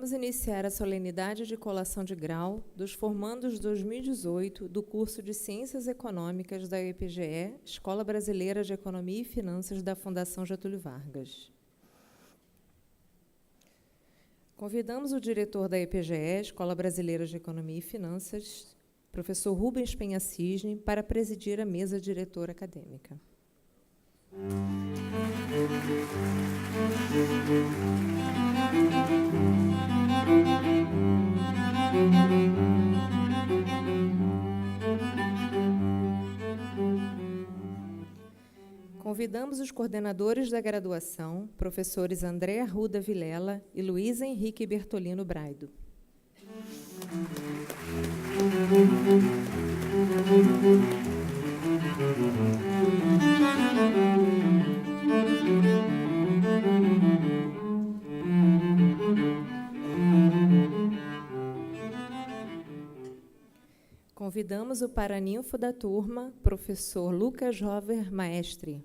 Vamos iniciar a solenidade de colação de grau dos formandos 2018 do curso de Ciências Econômicas da EPGE, Escola Brasileira de Economia e Finanças da Fundação Getúlio Vargas. Convidamos o diretor da EPGE, Escola Brasileira de Economia e Finanças, professor Rubens Penha Cisne, para presidir a mesa diretora acadêmica. Convidamos os coordenadores da graduação, professores André Arruda Vilela e Luiz Henrique Bertolino Braido. Convidamos o paraninfo da turma, professor Lucas Rover Maestre.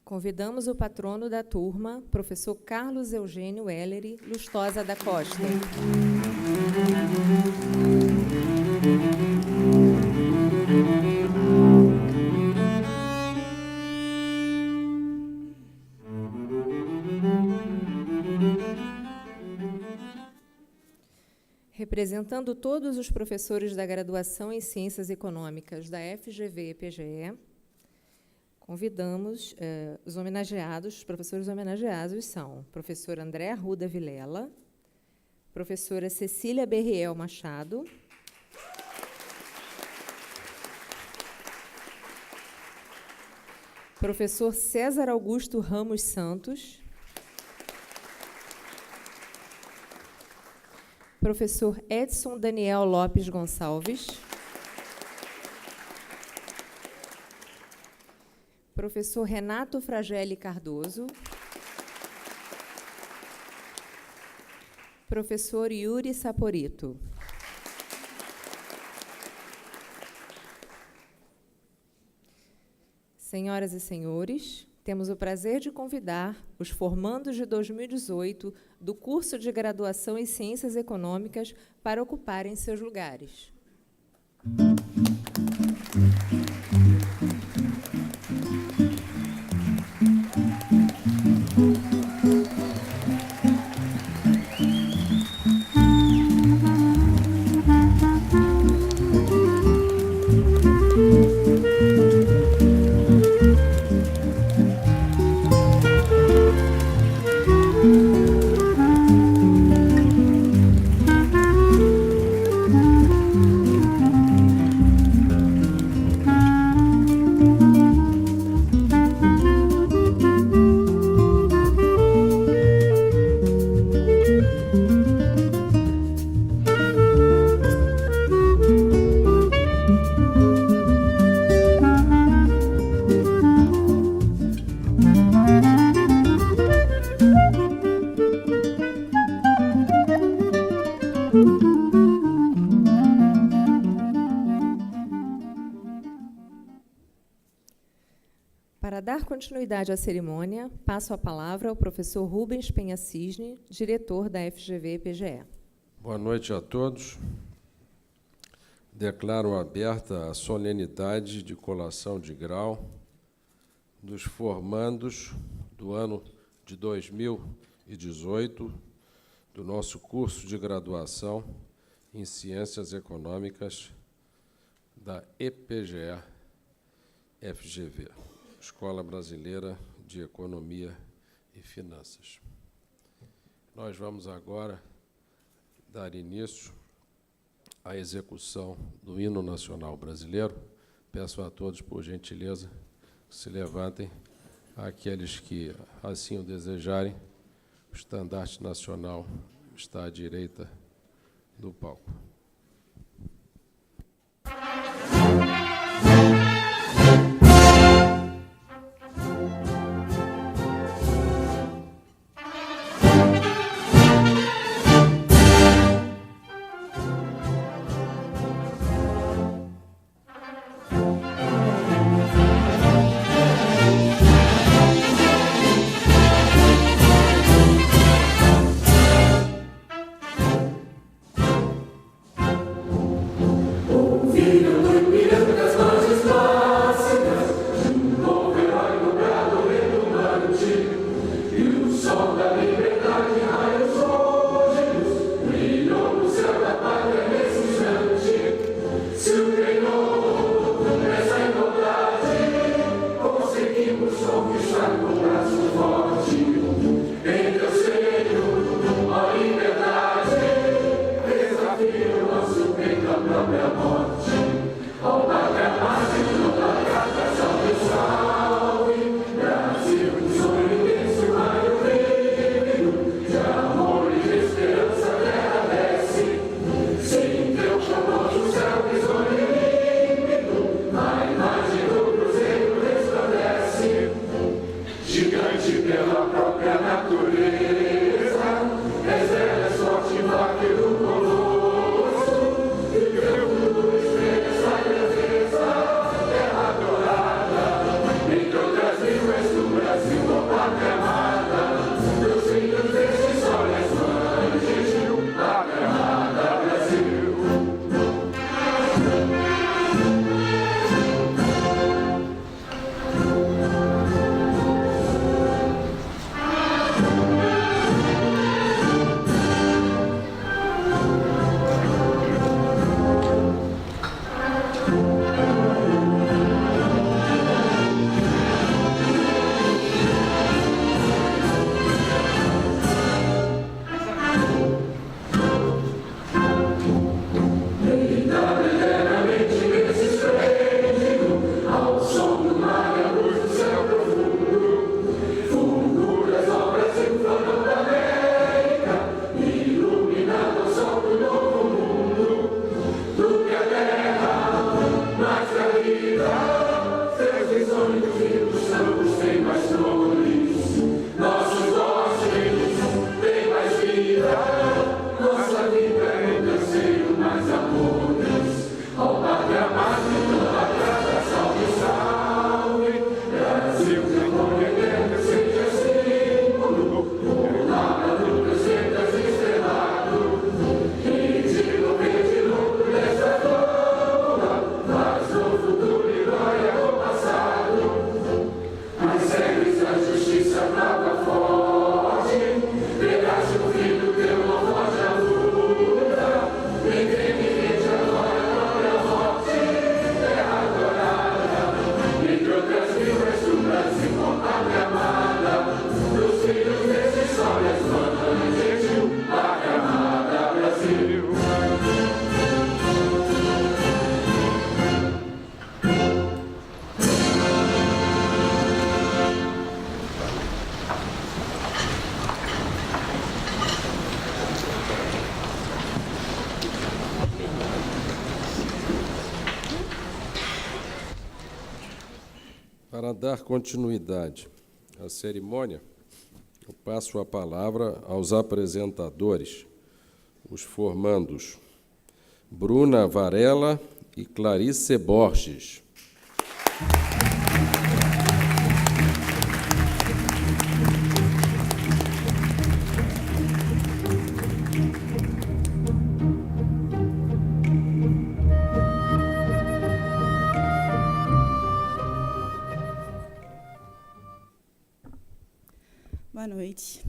Convidamos o patrono da turma, professor Carlos Eugênio Ellery Lustosa da Costa. Representando todos os professores da graduação em Ciências Econômicas da FGV-EPGE, convidamos os homenageados. Os professores homenageados são professor André Arruda Vilela, professora Cecília Berriel Machado, professor César Augusto Ramos Santos, professor Edson Daniel Lopes Gonçalves, professor Renato Fragelli Cardoso, professor Yuri Saporito. Senhoras e senhores, temos o prazer de convidar os formandos de 2018 do curso de graduação em Ciências Econômicas para ocuparem seus lugares. Para dar continuidade à cerimônia, passo a palavra ao professor Rubens Penha Cisne, diretor da FGV-EPGE. Boa noite a todos. Declaro aberta a solenidade de colação de grau dos formandos do ano de 2018 do nosso curso de graduação em Ciências Econômicas da EPGE-FGV. Escola Brasileira de Economia e Finanças. Nós vamos agora dar início à execução do Hino Nacional Brasileiro. Peço a todos, por gentileza, que se levantem, aqueles que assim o desejarem. O estandarte nacional está à direita do palco. Para dar continuidade à cerimônia, eu passo a palavra aos apresentadores, os formandos Bruna Varela e Clarice Borges. Boa noite.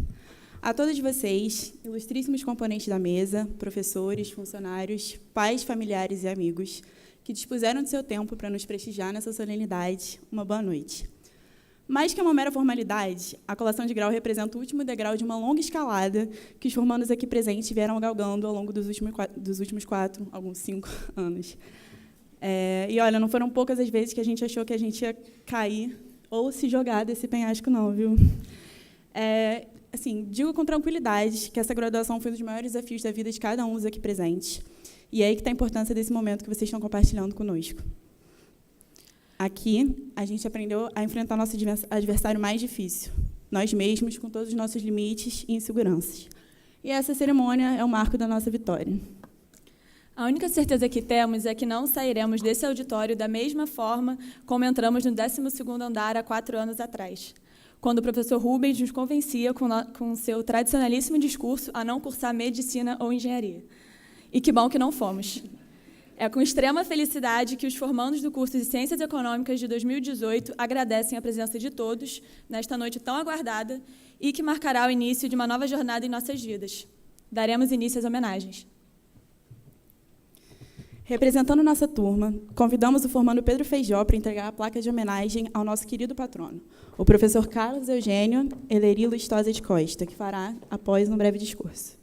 A todos vocês, ilustríssimos componentes da mesa, professores, funcionários, pais, familiares e amigos, que dispuseram de seu tempo para nos prestigiar nessa solenidade, uma boa noite. Mais que uma mera formalidade, a colação de grau representa o último degrau de uma longa escalada que os formandos aqui presentes vieram galgando ao longo dos últimos 4, alguns 5 anos. E, olha, não foram poucas as vezes que a gente achou que a gente ia cair ou se jogar desse penhasco, não, viu? Assim, digo com tranquilidade que essa graduação foi um dos maiores desafios da vida de cada um dos aqui presentes. E é aí que está a importância desse momento que vocês estão compartilhando conosco. Aqui, a gente aprendeu a enfrentar nosso adversário mais difícil, nós mesmos, com todos os nossos limites e inseguranças. E essa cerimônia é o marco da nossa vitória. A única certeza que temos é que não sairemos desse auditório da mesma forma como entramos no 12º andar há 4 anos atrás, quando o professor Rubens nos convencia com seu tradicionalíssimo discurso a não cursar medicina ou engenharia. E que bom que não fomos. É com extrema felicidade que os formandos do curso de Ciências Econômicas de 2018 agradecem a presença de todos nesta noite tão aguardada e que marcará o início de uma nova jornada em nossas vidas. Daremos início às homenagens. Representando nossa turma, convidamos o formando Pedro Feijó para entregar a placa de homenagem ao nosso querido patrono, o professor Carlos Eugênio Eleri Lustosa de Costa, que fará após um breve discurso.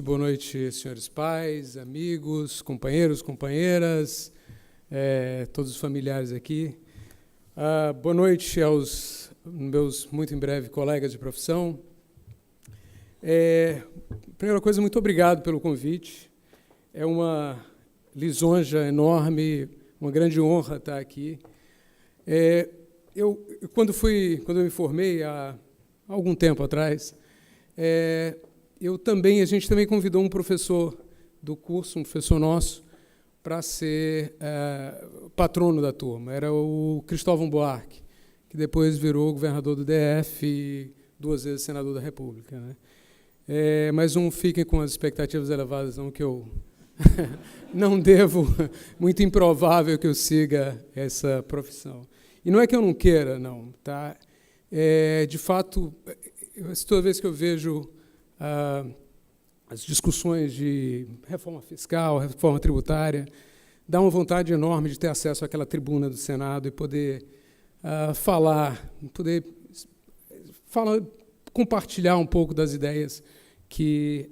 Boa noite, senhores pais, amigos, companheiros, companheiras, todos os familiares aqui. Boa noite aos meus, muito em breve, colegas de profissão. Primeira coisa, muito obrigado pelo convite. É uma lisonja enorme, uma grande honra estar aqui. Quando eu me formei, há algum tempo atrás, a gente também convidou um professor do curso, um professor nosso, para ser patrono da turma. Era o Cristóvão Buarque, que depois virou governador do DF e 2 vezes senador da República, né? Mas não fiquem com as expectativas elevadas, não, que eu não devo, muito improvável que eu siga essa profissão. E não é que eu não queira, não, tá? De fato, toda vez que eu vejo as discussões de reforma fiscal, reforma tributária, dá uma vontade enorme de ter acesso àquela tribuna do Senado e poder compartilhar um pouco das ideias que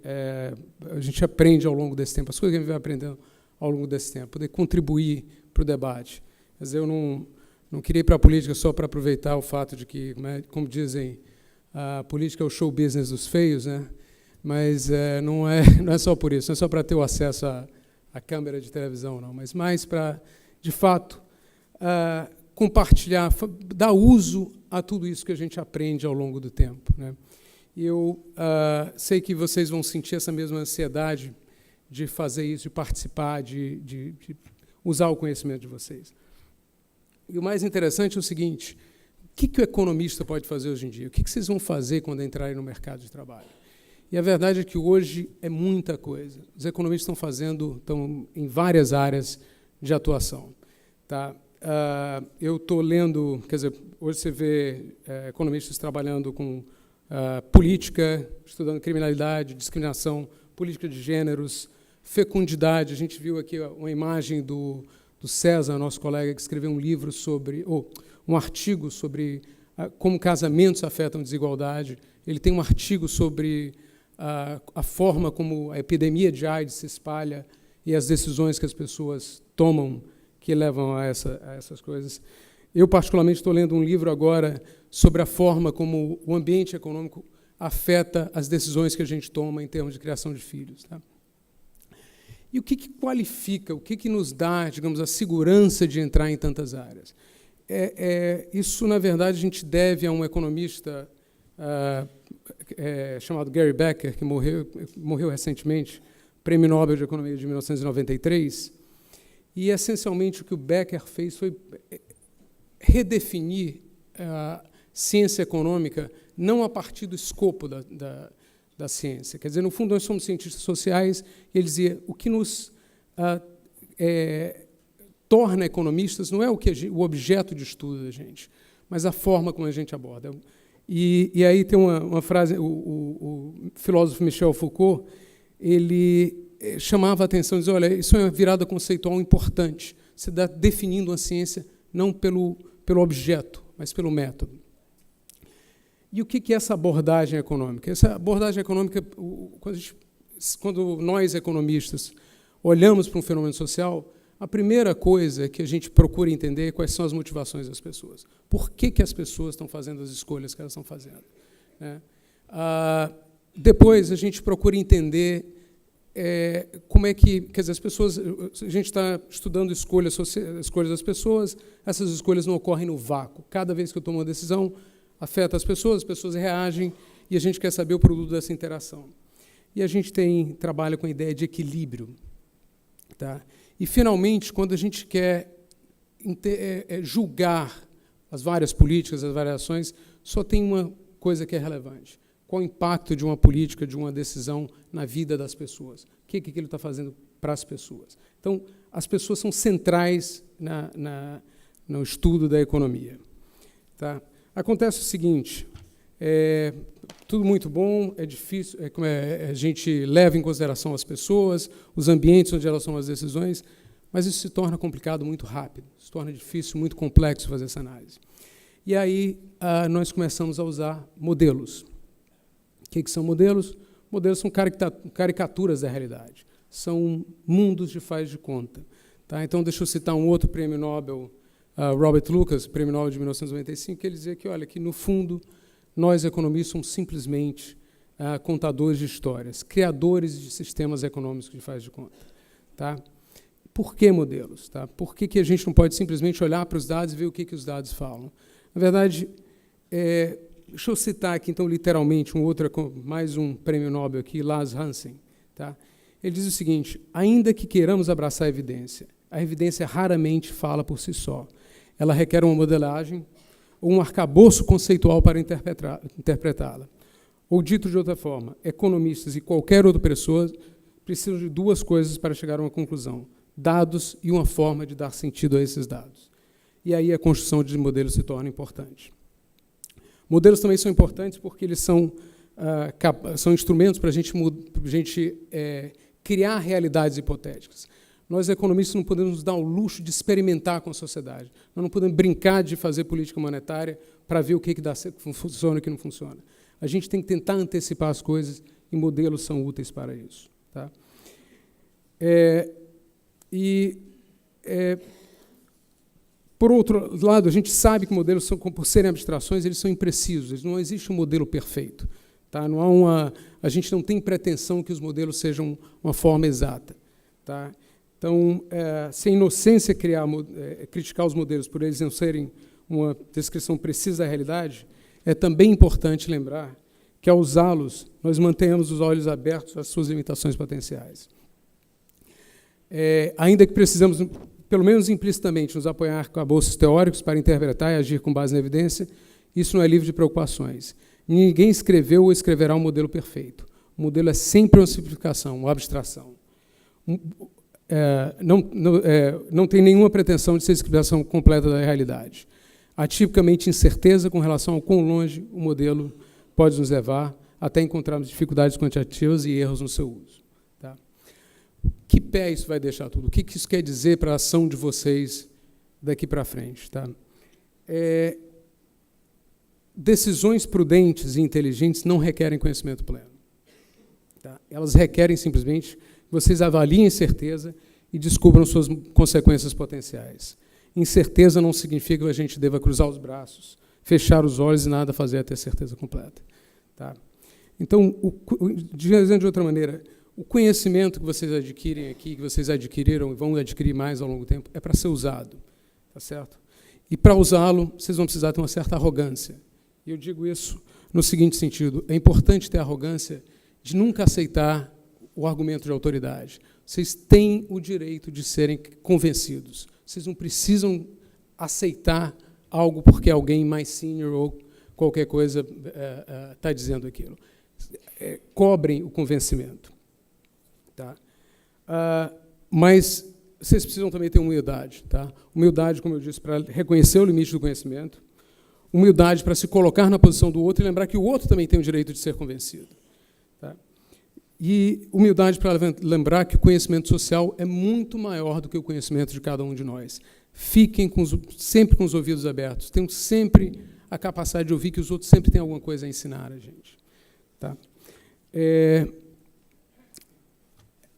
a gente aprende ao longo desse tempo, as coisas que a gente vai aprendendo ao longo desse tempo, poder contribuir para o debate. Quer dizer, eu não queria ir para a política só para aproveitar o fato de que, como dizem, a política é o show business dos feios, né? Mas não é só por isso, não é só para ter o acesso à câmera de televisão, não, mas mais para, de fato, compartilhar, dar uso a tudo isso que a gente aprende ao longo do tempo, né? E eu sei que vocês vão sentir essa mesma ansiedade de fazer isso, de participar, de usar o conhecimento de vocês. E o mais interessante é o seguinte: o que o economista pode fazer hoje em dia? O que vocês vão fazer quando entrarem no mercado de trabalho? E a verdade é que hoje é muita coisa. Os economistas estão em várias áreas de atuação. Tá? Eu estou lendo, quer dizer, hoje você vê economistas trabalhando com política, estudando criminalidade, discriminação, política de gêneros, fecundidade. A gente viu aqui uma imagem do César, nosso colega, que escreveu um livro um artigo sobre como casamentos afetam a desigualdade. Ele tem um artigo sobre a forma como a epidemia de AIDS se espalha e as decisões que as pessoas tomam que levam a essas coisas. Eu, particularmente, estou lendo um livro agora sobre a forma como o ambiente econômico afeta as decisões que a gente toma em termos de criação de filhos. Tá? E o que qualifica, o que nos dá, digamos, a segurança de entrar em tantas áreas? Isso, na verdade, a gente deve a um economista chamado Gary Becker, que morreu recentemente, Prêmio Nobel de Economia de 1993, e, essencialmente, o que o Becker fez foi redefinir a ciência econômica não a partir do escopo da ciência. Quer dizer, no fundo, nós somos cientistas sociais, e ele dizia, o que nos torna economistas não é o objeto de estudo da gente, mas a forma como a gente aborda. E aí tem uma frase, o filósofo Michel Foucault, ele chamava a atenção, dizia, olha, isso é uma virada conceitual importante, você está definindo a ciência não pelo objeto, mas pelo método. E o que é essa abordagem econômica? Essa abordagem econômica, quando nós, economistas, olhamos para um fenômeno social, a primeira coisa que a gente procura entender é quais são as motivações das pessoas. Por que as pessoas estão fazendo as escolhas que elas estão fazendo? Né? Depois, a gente procura entender como é que... Quer dizer, as pessoas... A gente está estudando escolhas das pessoas, essas escolhas não ocorrem no vácuo. Cada vez que eu tomo uma decisão, afeta as pessoas reagem, e a gente quer saber o produto dessa interação. E a gente trabalha com a ideia de equilíbrio. Tá? E, finalmente, quando a gente quer julgar as várias políticas, as variações, só tem uma coisa que é relevante. Qual o impacto de uma política, de uma decisão na vida das pessoas? O que ele está fazendo para as pessoas? Então, as pessoas são centrais no estudo da economia. Tá? Acontece o seguinte, tudo muito bom, é difícil, a gente leva em consideração as pessoas, os ambientes onde elas tomam as decisões, mas isso se torna complicado muito rápido, se torna difícil, muito complexo fazer essa análise. E aí nós começamos a usar modelos. O que são modelos? Modelos são caricaturas da realidade, são mundos de faz de conta. Tá? Então, deixa eu citar um outro prêmio Nobel, Robert Lucas, prêmio Nobel de 1995, que ele dizia que, olha, que no fundo, nós, economistas, somos simplesmente contadores de histórias, criadores de sistemas econômicos de faz de conta. Tá? Por que modelos? Tá? Por que a gente não pode simplesmente olhar para os dados e ver o que os dados falam? Na verdade, deixa eu citar aqui, então, literalmente, mais um prêmio Nobel aqui, Lars Hansen. Tá? Ele diz o seguinte, ainda que queiramos abraçar a evidência raramente fala por si só. Ela requer uma modelagem ou um arcabouço conceitual para interpretá-la. Ou, dito de outra forma, economistas e qualquer outra pessoa precisam de duas coisas para chegar a uma conclusão, dados e uma forma de dar sentido a esses dados. E aí a construção de modelos se torna importante. Modelos também são importantes porque eles são instrumentos para a gente criar realidades hipotéticas. Nós, economistas, não podemos nos dar o luxo de experimentar com a sociedade. Nós não podemos brincar de fazer política monetária para ver o que funciona e o que não funciona. A gente tem que tentar antecipar as coisas e modelos são úteis para isso. Tá? Por outro lado, a gente sabe que modelos, por serem abstrações, eles são imprecisos, não existe um modelo perfeito. Tá? A gente não tem pretensão que os modelos sejam uma forma exata. Tá? Então, sem inocência criticar os modelos por eles não serem uma descrição precisa da realidade, é também importante lembrar que, ao usá-los, nós mantenhamos os olhos abertos às suas limitações potenciais. Ainda que precisamos, pelo menos implicitamente, nos apoiar com arcabouços teóricos para interpretar e agir com base na evidência, isso não é livre de preocupações. Ninguém escreveu ou escreverá um modelo perfeito. O modelo é sempre uma simplificação, uma abstração. Não tem nenhuma pretensão de ser a explicação completa da realidade. Há tipicamente incerteza com relação ao quão longe o modelo pode nos levar até encontrarmos dificuldades quantitativas e erros no seu uso. Tá? Que pé isso vai deixar tudo? O que isso quer dizer para a ação de vocês daqui para frente? Tá? Decisões prudentes e inteligentes não requerem conhecimento pleno. Tá? Elas requerem simplesmente que vocês avaliem incerteza e descubram suas consequências potenciais. Incerteza não significa que a gente deva cruzar os braços, fechar os olhos e nada fazer até certeza completa. Tá? Então, dizendo de outra maneira, o conhecimento que vocês adquirem aqui, que vocês adquiriram e vão adquirir mais ao longo do tempo, é para ser usado. Tá certo? E, para usá-lo, vocês vão precisar ter uma certa arrogância. E eu digo isso no seguinte sentido, é importante ter a arrogância de nunca aceitar o argumento de autoridade. Vocês têm o direito de serem convencidos. Vocês não precisam aceitar algo porque alguém mais senior ou qualquer coisa está dizendo aquilo. Cobrem o convencimento. Tá? Mas vocês precisam também ter humildade. Tá? Humildade, como eu disse, para reconhecer o limite do conhecimento. Humildade para se colocar na posição do outro e lembrar que o outro também tem o direito de ser convencido. Tá? E humildade para lembrar que o conhecimento social é muito maior do que o conhecimento de cada um de nós. Fiquem sempre com os ouvidos abertos, tenham sempre a capacidade de ouvir que os outros sempre têm alguma coisa a ensinar a gente. Tá?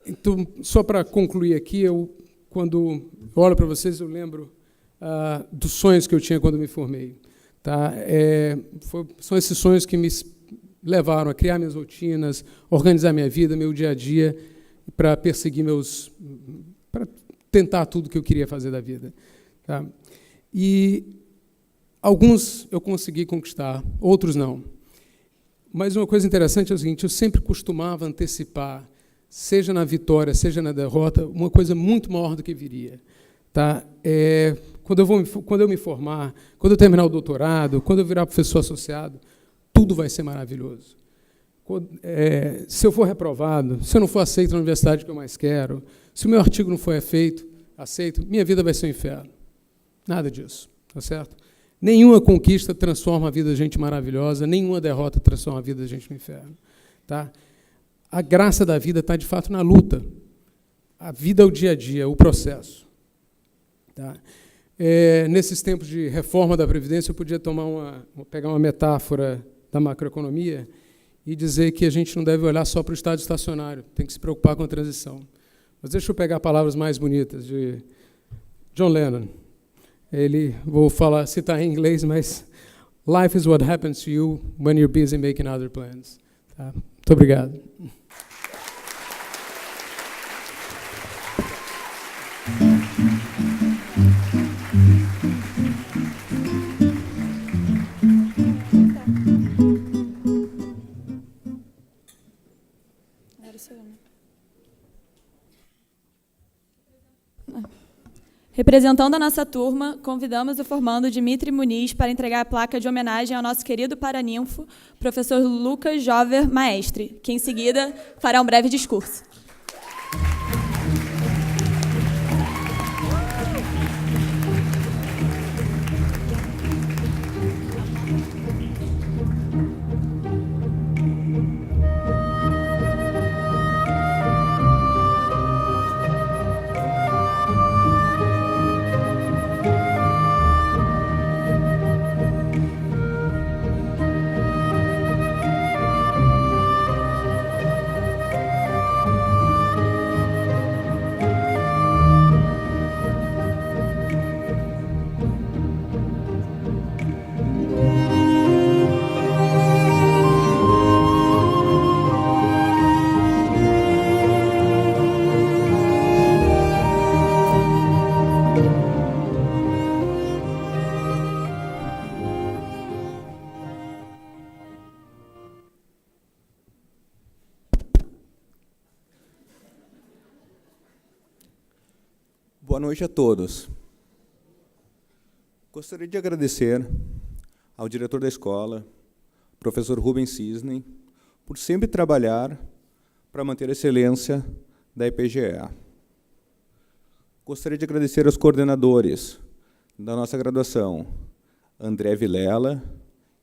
Então, só para concluir aqui, quando eu olho para vocês, eu lembro dos sonhos que eu tinha quando me formei. Tá? São esses sonhos que me levaram a criar minhas rotinas, organizar minha vida, meu dia a dia, para perseguir para tentar tudo que eu queria fazer da vida. Tá? E alguns eu consegui conquistar, outros não. Mas uma coisa interessante é o seguinte: eu sempre costumava antecipar, seja na vitória, seja na derrota, uma coisa muito maior do que viria. Tá? Quando eu me formar, quando eu terminar o doutorado, quando eu virar professor associado, tudo vai ser maravilhoso. Se eu for reprovado, se eu não for aceito na universidade que eu mais quero, se o meu artigo não for aceito, minha vida vai ser um inferno. Nada disso, tá certo? Nenhuma conquista transforma a vida da gente maravilhosa, nenhuma derrota transforma a vida da gente no inferno. Tá? A graça da vida está, de fato, na luta. A vida é o dia a dia, o processo. Tá? Nesses tempos de reforma da Previdência, eu podia pegar uma metáfora da macroeconomia e dizer que a gente não deve olhar só para o estado estacionário, tem que se preocupar com a transição. Mas deixa eu pegar palavras mais bonitas de John Lennon. Vou citar em inglês, mas life is what happens to you when you're busy making other plans. Tá? Muito obrigado. Representando a nossa turma, convidamos o formando Dimitri Muniz para entregar a placa de homenagem ao nosso querido paraninfo, professor Lucas Jover Maestre, que, em seguida, fará um breve discurso. Boa noite a todos. Gostaria de agradecer ao diretor da escola, professor Rubens Cisne, por sempre trabalhar para manter a excelência da IPGE. Gostaria de agradecer aos coordenadores da nossa graduação, André Vilela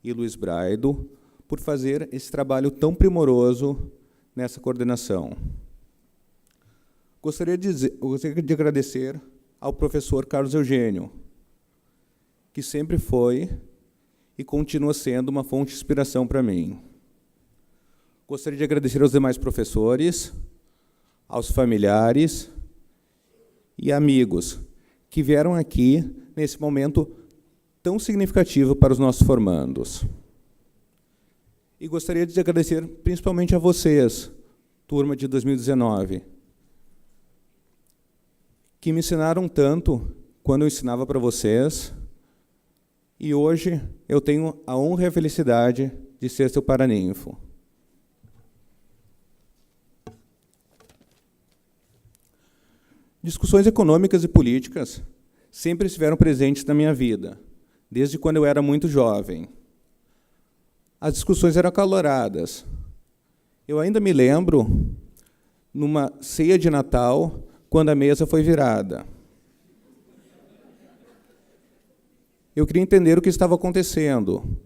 e Luiz Braido, por fazer esse trabalho tão primoroso nessa coordenação. Gostaria de agradecer ao professor Carlos Eugênio, que sempre foi e continua sendo uma fonte de inspiração para mim. Gostaria de agradecer aos demais professores, aos familiares e amigos que vieram aqui nesse momento tão significativo para os nossos formandos. E gostaria de agradecer principalmente a vocês, turma de 2019, que me ensinaram tanto quando eu ensinava para vocês, e hoje eu tenho a honra e a felicidade de ser seu paraninfo. Discussões econômicas e políticas sempre estiveram presentes na minha vida, desde quando eu era muito jovem. As discussões eram acaloradas. Eu ainda me lembro, numa ceia de Natal, quando a mesa foi virada. Eu queria entender o que estava acontecendo,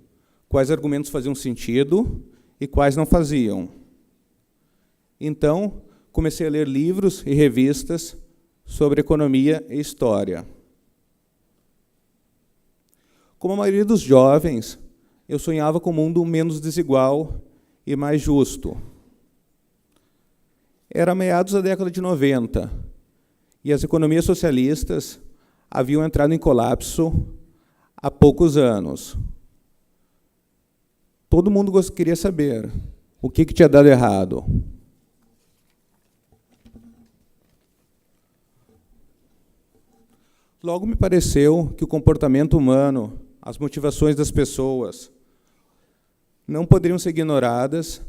quais argumentos faziam sentido e quais não faziam. Então, comecei a ler livros e revistas sobre economia e história. Como a maioria dos jovens, eu sonhava com um mundo menos desigual e mais justo. Era meados da década de 90, e as economias socialistas haviam entrado em colapso há poucos anos. Todo mundo queria saber o que tinha dado errado. Logo me pareceu que o comportamento humano, as motivações das pessoas, não poderiam ser ignoradas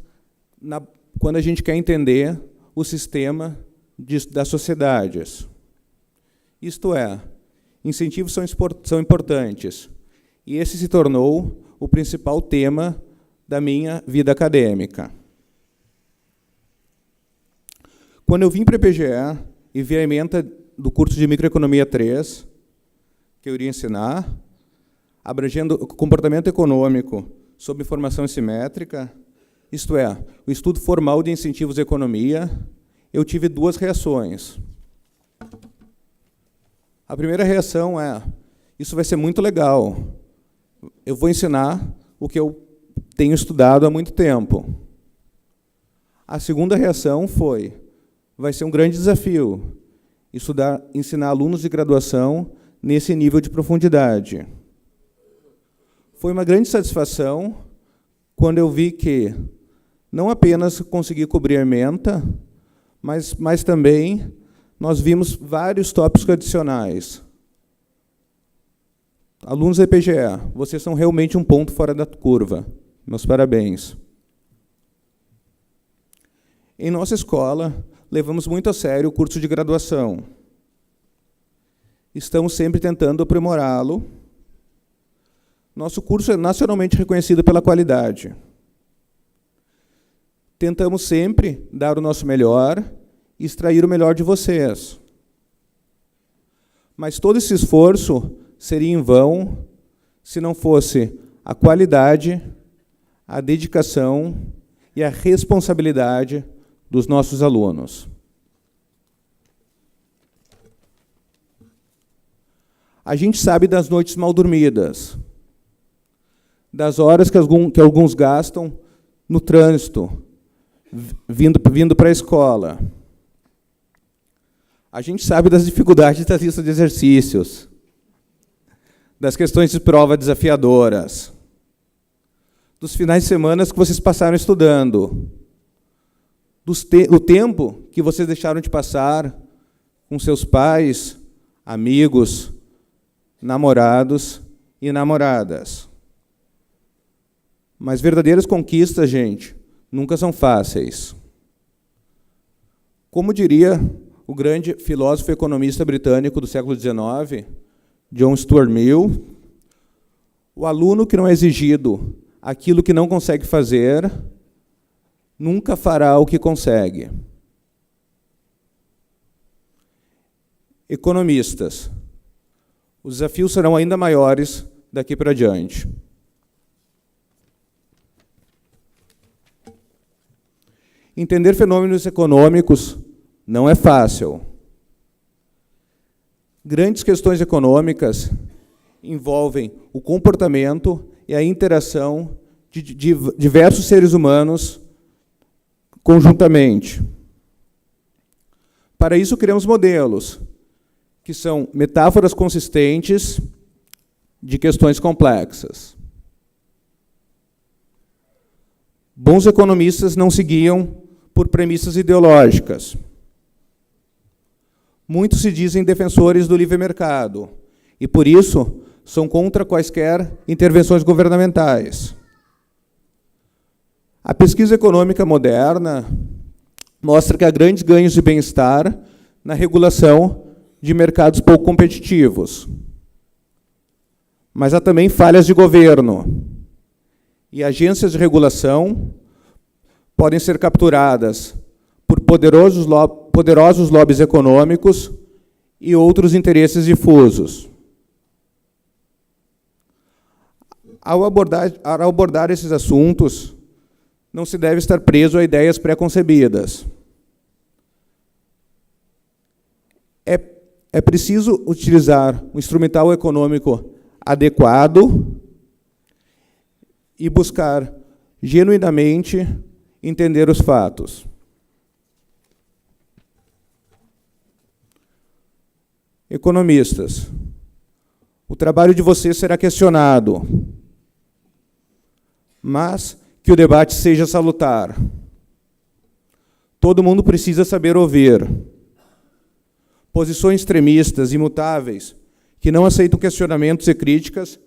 quando a gente quer entender o sistema das sociedades. Isto é, incentivos são importantes, e esse se tornou o principal tema da minha vida acadêmica. Quando eu vim para a EPGE e vi a ementa do curso de Microeconomia 3, que eu iria ensinar, abrangendo o comportamento econômico sob informação simétrica, isto é, o estudo formal de incentivos à economia, eu tive duas reações. A primeira reação é: isso vai ser muito legal. Eu vou ensinar o que eu tenho estudado há muito tempo. A segunda reação foi: vai ser um grande desafio ensinar alunos de graduação nesse nível de profundidade. Foi uma grande satisfação quando eu vi que não apenas consegui cobrir a ementa, mas também nós vimos vários tópicos adicionais. Alunos da EPGE, vocês são realmente um ponto fora da curva. Meus parabéns. Em nossa escola, levamos muito a sério o curso de graduação. Estamos sempre tentando aprimorá-lo. Nosso curso é nacionalmente reconhecido pela qualidade. Tentamos sempre dar o nosso melhor e extrair o melhor de vocês. Mas todo esse esforço seria em vão se não fosse a qualidade, a dedicação e a responsabilidade dos nossos alunos. A gente sabe das noites mal dormidas, das horas que alguns gastam no trânsito, vindo para a escola. A gente sabe das dificuldades da lista de exercícios, das questões de prova desafiadoras, dos finais de semana que vocês passaram estudando, o tempo que vocês deixaram de passar com seus pais, amigos, namorados e namoradas. Mas verdadeiras conquistas, gente, nunca são fáceis. Como diria o grande filósofo e economista britânico do século XIX, John Stuart Mill, o aluno que não é exigido aquilo que não consegue fazer, nunca fará o que consegue. Economistas, os desafios serão ainda maiores daqui para diante. Entender fenômenos econômicos não é fácil. Grandes questões econômicas envolvem o comportamento e a interação de diversos seres humanos conjuntamente. Para isso, criamos modelos, que são metáforas consistentes de questões complexas. Bons economistas não se guiam por premissas ideológicas. Muitos se dizem defensores do livre mercado e, por isso, são contra quaisquer intervenções governamentais. A pesquisa econômica moderna mostra que há grandes ganhos de bem-estar na regulação de mercados pouco competitivos. Mas há também falhas de governo. E agências de regulação podem ser capturadas por poderosos lobbies econômicos e outros interesses difusos. Ao abordar esses assuntos, não se deve estar preso a ideias pré-concebidas. É preciso utilizar o instrumental econômico adequado e buscar genuinamente entender os fatos. Economistas, o trabalho de vocês será questionado, mas que o debate seja salutar. Todo mundo precisa saber ouvir. Posições extremistas, imutáveis, que não aceitam questionamentos e críticas,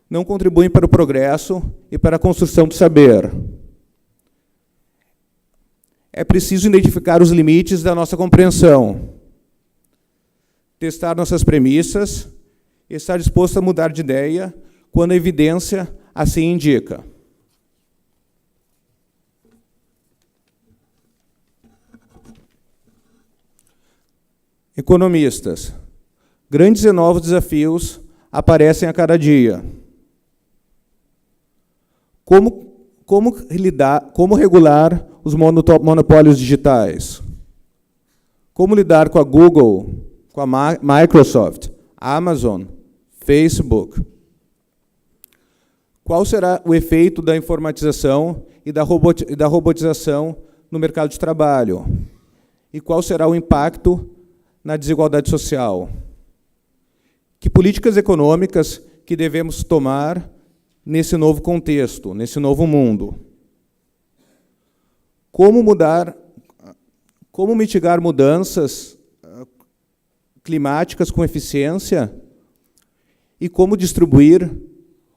não contribuem para o progresso e para a construção do saber. É preciso identificar os limites da nossa compreensão, testar nossas premissas e estar disposto a mudar de ideia quando a evidência assim indica. Economistas, grandes e novos desafios aparecem a cada dia. Como regular os monopólios digitais? Como lidar com a Google, com a Microsoft, Amazon, Facebook? Qual será o efeito da informatização e da robotização no mercado de trabalho? E qual será o impacto na desigualdade social? Que políticas econômicas que devemos tomar nesse novo contexto, nesse novo mundo? Como mitigar mudanças climáticas com eficiência e como distribuir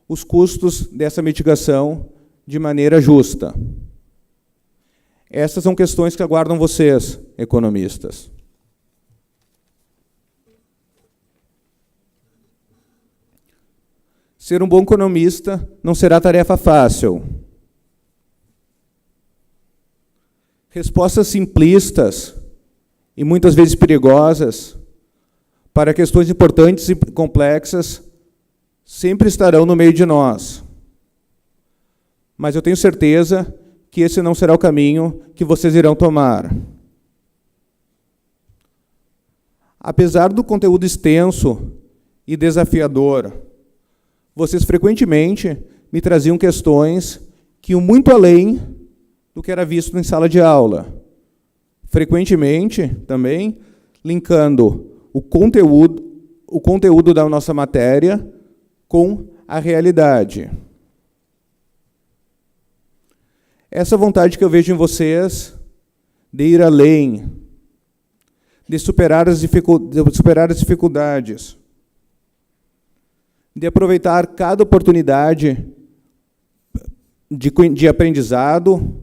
os custos dessa mitigação de maneira justa? Essas são questões que aguardam vocês, economistas. Ser um bom economista não será tarefa fácil. Respostas simplistas e muitas vezes perigosas para questões importantes e complexas sempre estarão no meio de nós. Mas eu tenho certeza que esse não será o caminho que vocês irão tomar. Apesar do conteúdo extenso e desafiador, vocês frequentemente me traziam questões que iam muito além do que era visto em sala de aula. Frequentemente, também, linkando o conteúdo da nossa matéria com a realidade. Essa vontade que eu vejo em vocês de ir além, de superar as dificuldades, de aproveitar cada oportunidade de aprendizado,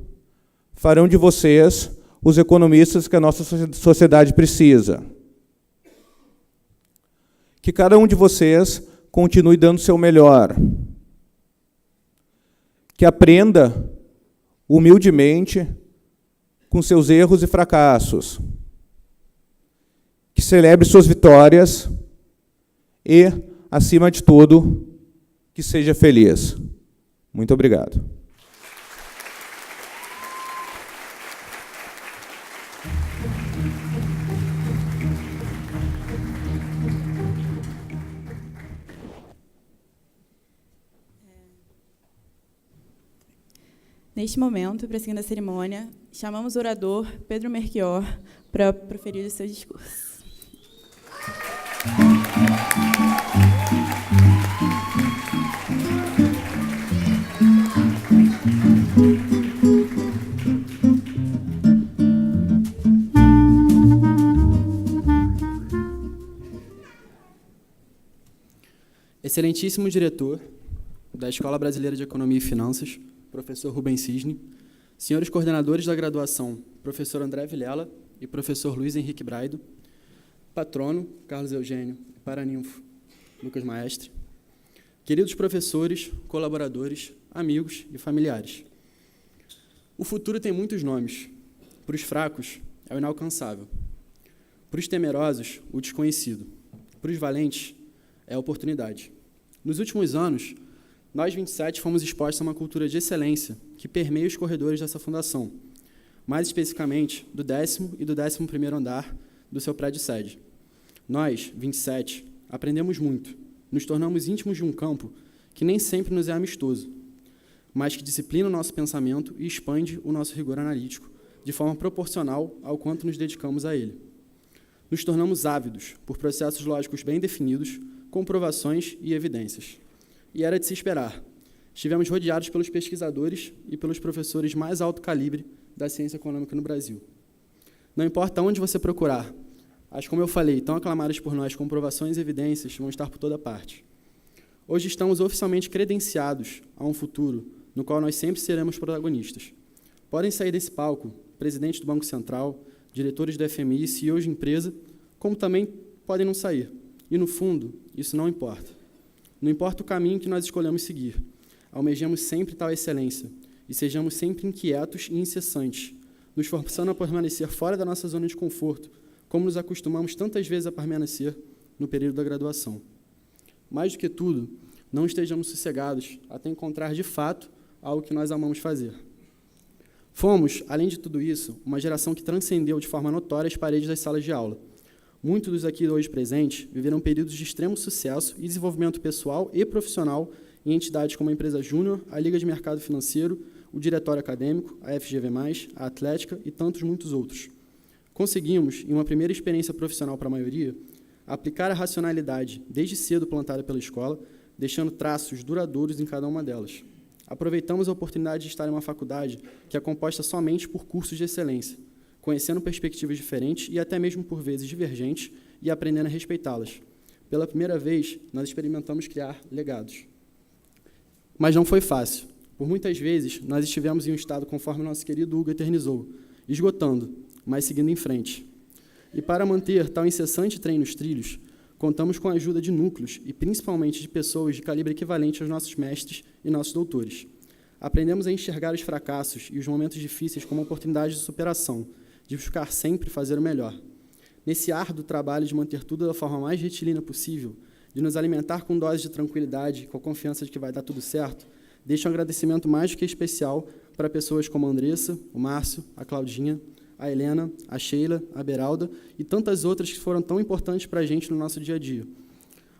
farão de vocês os economistas que a nossa sociedade precisa. Que cada um de vocês continue dando o seu melhor. Que aprenda humildemente com seus erros e fracassos. Que celebre suas vitórias e, acima de tudo, que seja feliz. Muito obrigado. Neste momento, para seguir a cerimônia, chamamos o orador Pedro Melchior para proferir o seu discurso. Excelentíssimo diretor da Escola Brasileira de Economia e Finanças, professor Rubens Cisne, senhores coordenadores da graduação, professor André Vilela e professor Luiz Henrique Braido, patrono, Carlos Eugênio, e paraninfo, Lucas Maestre, queridos professores, colaboradores, amigos e familiares. O futuro tem muitos nomes. Para os fracos, é o inalcançável. Para os temerosos, o desconhecido. Para os valentes, é a oportunidade. Nos últimos anos, nós, 27, fomos expostos a uma cultura de excelência que permeia os corredores dessa fundação, mais especificamente do 10º e do 11º andar do seu prédio sede. Nós, 27, aprendemos muito nos tornamos íntimos de um campo que nem sempre nos é amistoso, mas que disciplina o nosso pensamento e expande o nosso rigor analítico, de forma proporcional ao quanto nos dedicamos a ele. Nos tornamos ávidos por processos lógicos bem definidos, comprovações e evidências. E era de se esperar. Estivemos rodeados pelos pesquisadores e pelos professores mais alto calibre da ciência econômica no Brasil. Não importa onde você procurar, as, como eu falei, tão aclamadas por nós, comprovações e evidências vão estar por toda parte. Hoje estamos oficialmente credenciados a um futuro no qual nós sempre seremos protagonistas. Podem sair desse palco presidente do Banco Central, diretores do FMI, CEOs de empresa, como também podem não sair. E, no fundo, isso não importa. Não importa o caminho que nós escolhemos seguir. Almejemos sempre tal excelência e sejamos sempre inquietos e incessantes, nos forçando a permanecer fora da nossa zona de conforto, como nos acostumamos tantas vezes a permanecer no período da graduação. Mais do que tudo, não estejamos sossegados até encontrar, de fato, algo que nós amamos fazer. Fomos, além de tudo isso, uma geração que transcendeu de forma notória as paredes das salas de aula. Muitos dos aqui hoje presentes viveram períodos de extremo sucesso e desenvolvimento pessoal e profissional em entidades como a Empresa Júnior, a Liga de Mercado Financeiro, o Diretório Acadêmico, a FGV+, a Atlética e tantos muitos outros. Conseguimos, em uma primeira experiência profissional para a maioria, aplicar a racionalidade desde cedo plantada pela escola, deixando traços duradouros em cada uma delas. Aproveitamos a oportunidade de estar em uma faculdade que é composta somente por cursos de excelência, conhecendo perspectivas diferentes e até mesmo por vezes divergentes e aprendendo a respeitá-las. Pela primeira vez, nós experimentamos criar legados. Mas não foi fácil. Por muitas vezes, nós estivemos em um estado conforme nosso querido Hugo eternizou, esgotando, mas seguindo em frente. E para manter tal incessante trem nos trilhos, contamos com a ajuda de núcleos e principalmente de pessoas de calibre equivalente aos nossos mestres e nossos doutores. Aprendemos a enxergar os fracassos e os momentos difíceis como oportunidades de superação, de buscar sempre fazer o melhor. Nesse árduo trabalho de manter tudo da forma mais retilínea possível, de nos alimentar com doses de tranquilidade, com a confiança de que vai dar tudo certo, deixo um agradecimento mais do que especial para pessoas como a Andressa, o Márcio, a Claudinha, a Helena, a Sheila, a Beralda e tantas outras que foram tão importantes para a gente no nosso dia a dia.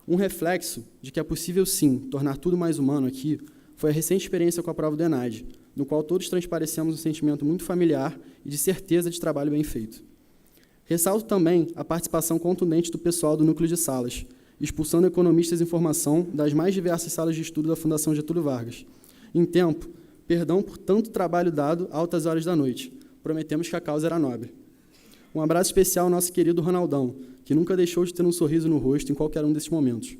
Um reflexo de que é possível, sim, tornar tudo mais humano aqui foi a recente experiência com a prova do ENAD, no qual todos transparecemos um sentimento muito familiar e de certeza de trabalho bem feito. Ressalto também a participação contundente do pessoal do núcleo de salas, expulsando economistas em formação das mais diversas salas de estudo da Fundação Getúlio Vargas. Em tempo, perdão por tanto trabalho dado a altas horas da noite. Prometemos que a causa era nobre. Um abraço especial ao nosso querido Ronaldão, que nunca deixou de ter um sorriso no rosto em qualquer um desses momentos.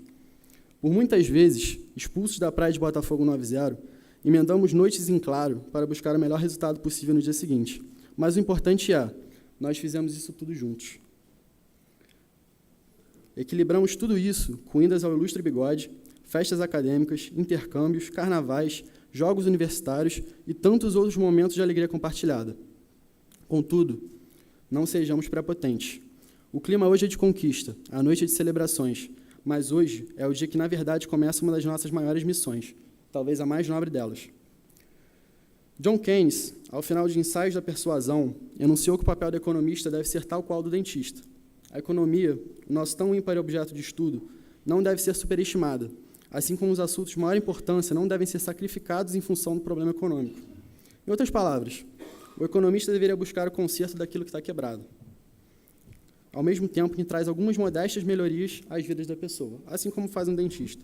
Por muitas vezes, expulsos da praia de Botafogo 9-0, emendamos noites em claro para buscar o melhor resultado possível no dia seguinte. Mas o importante é, nós fizemos isso tudo juntos. Equilibramos tudo isso com idas ao Ilustre Bigode, festas acadêmicas, intercâmbios, carnavais, jogos universitários e tantos outros momentos de alegria compartilhada. Contudo, não sejamos prepotentes. O clima hoje é de conquista, a noite é de celebrações, mas hoje é o dia que, na verdade, começa uma das nossas maiores missões, talvez a mais nobre delas. John Keynes, ao final de Ensaios da Persuasão, enunciou que o papel do economista deve ser tal qual do dentista. A economia, o nosso tão ímpar objeto de estudo, não deve ser superestimada, assim como os assuntos de maior importância não devem ser sacrificados em função do problema econômico. Em outras palavras, o economista deveria buscar o conserto daquilo que está quebrado, ao mesmo tempo que traz algumas modestas melhorias às vidas da pessoa, assim como faz um dentista.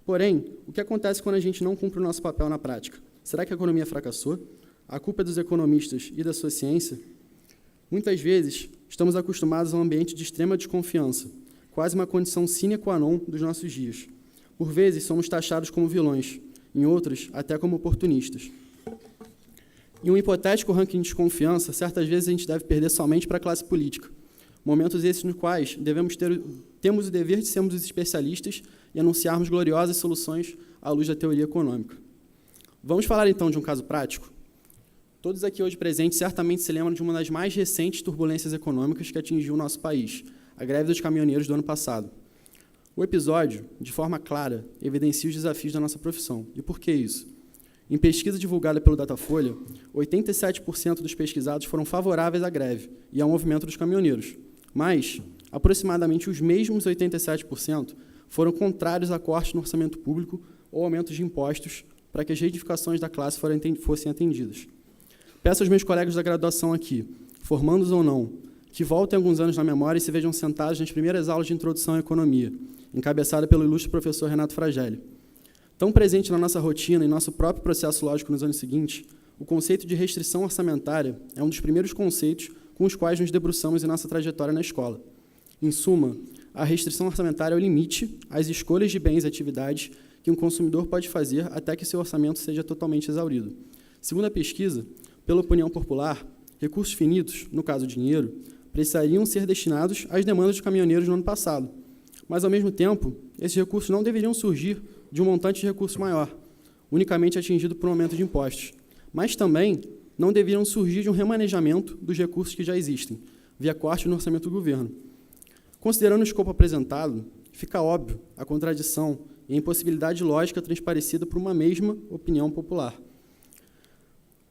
Porém, o que acontece quando a gente não cumpre o nosso papel na prática? Será que a economia fracassou? A culpa é dos economistas e da sua ciência? Muitas vezes, estamos acostumados a um ambiente de extrema desconfiança, quase uma condição sine qua non dos nossos dias. Por vezes, somos taxados como vilões, em outras, até como oportunistas. Em um hipotético ranking de desconfiança, certas vezes a gente deve perder somente para a classe política. Momentos esses nos quais temos o dever de sermos os especialistas e anunciarmos gloriosas soluções à luz da teoria econômica. Vamos falar, então, de um caso prático? Todos aqui hoje presentes certamente se lembram de uma das mais recentes turbulências econômicas que atingiu o nosso país, a greve dos caminhoneiros do ano passado. O episódio, de forma clara, evidencia os desafios da nossa profissão. E por que isso? Em pesquisa divulgada pelo Datafolha, 87% dos pesquisados foram favoráveis à greve e ao movimento dos caminhoneiros, mas, aproximadamente os mesmos 87% foram contrários a cortes no orçamento público ou aumentos de impostos para que as reivindicações da classe fossem atendidas. Peço aos meus colegas da graduação aqui, formandos ou não, que voltem alguns anos na memória e se vejam sentados nas primeiras aulas de introdução à economia, encabeçada pelo ilustre professor Renato Fragelli. Tão presente na nossa rotina e nosso próprio processo lógico nos anos seguintes, o conceito de restrição orçamentária é um dos primeiros conceitos com os quais nos debruçamos em nossa trajetória na escola. Em suma, a restrição orçamentária é o limite às escolhas de bens e atividades que um consumidor pode fazer até que seu orçamento seja totalmente exaurido. Segundo a pesquisa, pela opinião popular, recursos finitos, no caso dinheiro, precisariam ser destinados às demandas dos caminhoneiros no ano passado. Mas, ao mesmo tempo, esses recursos não deveriam surgir de um montante de recurso maior, unicamente atingido por um aumento de impostos, mas também não deveriam surgir de um remanejamento dos recursos que já existem, via corte no orçamento do governo. Considerando o escopo apresentado, fica óbvio a contradição e a impossibilidade lógica transparecida por uma mesma opinião popular.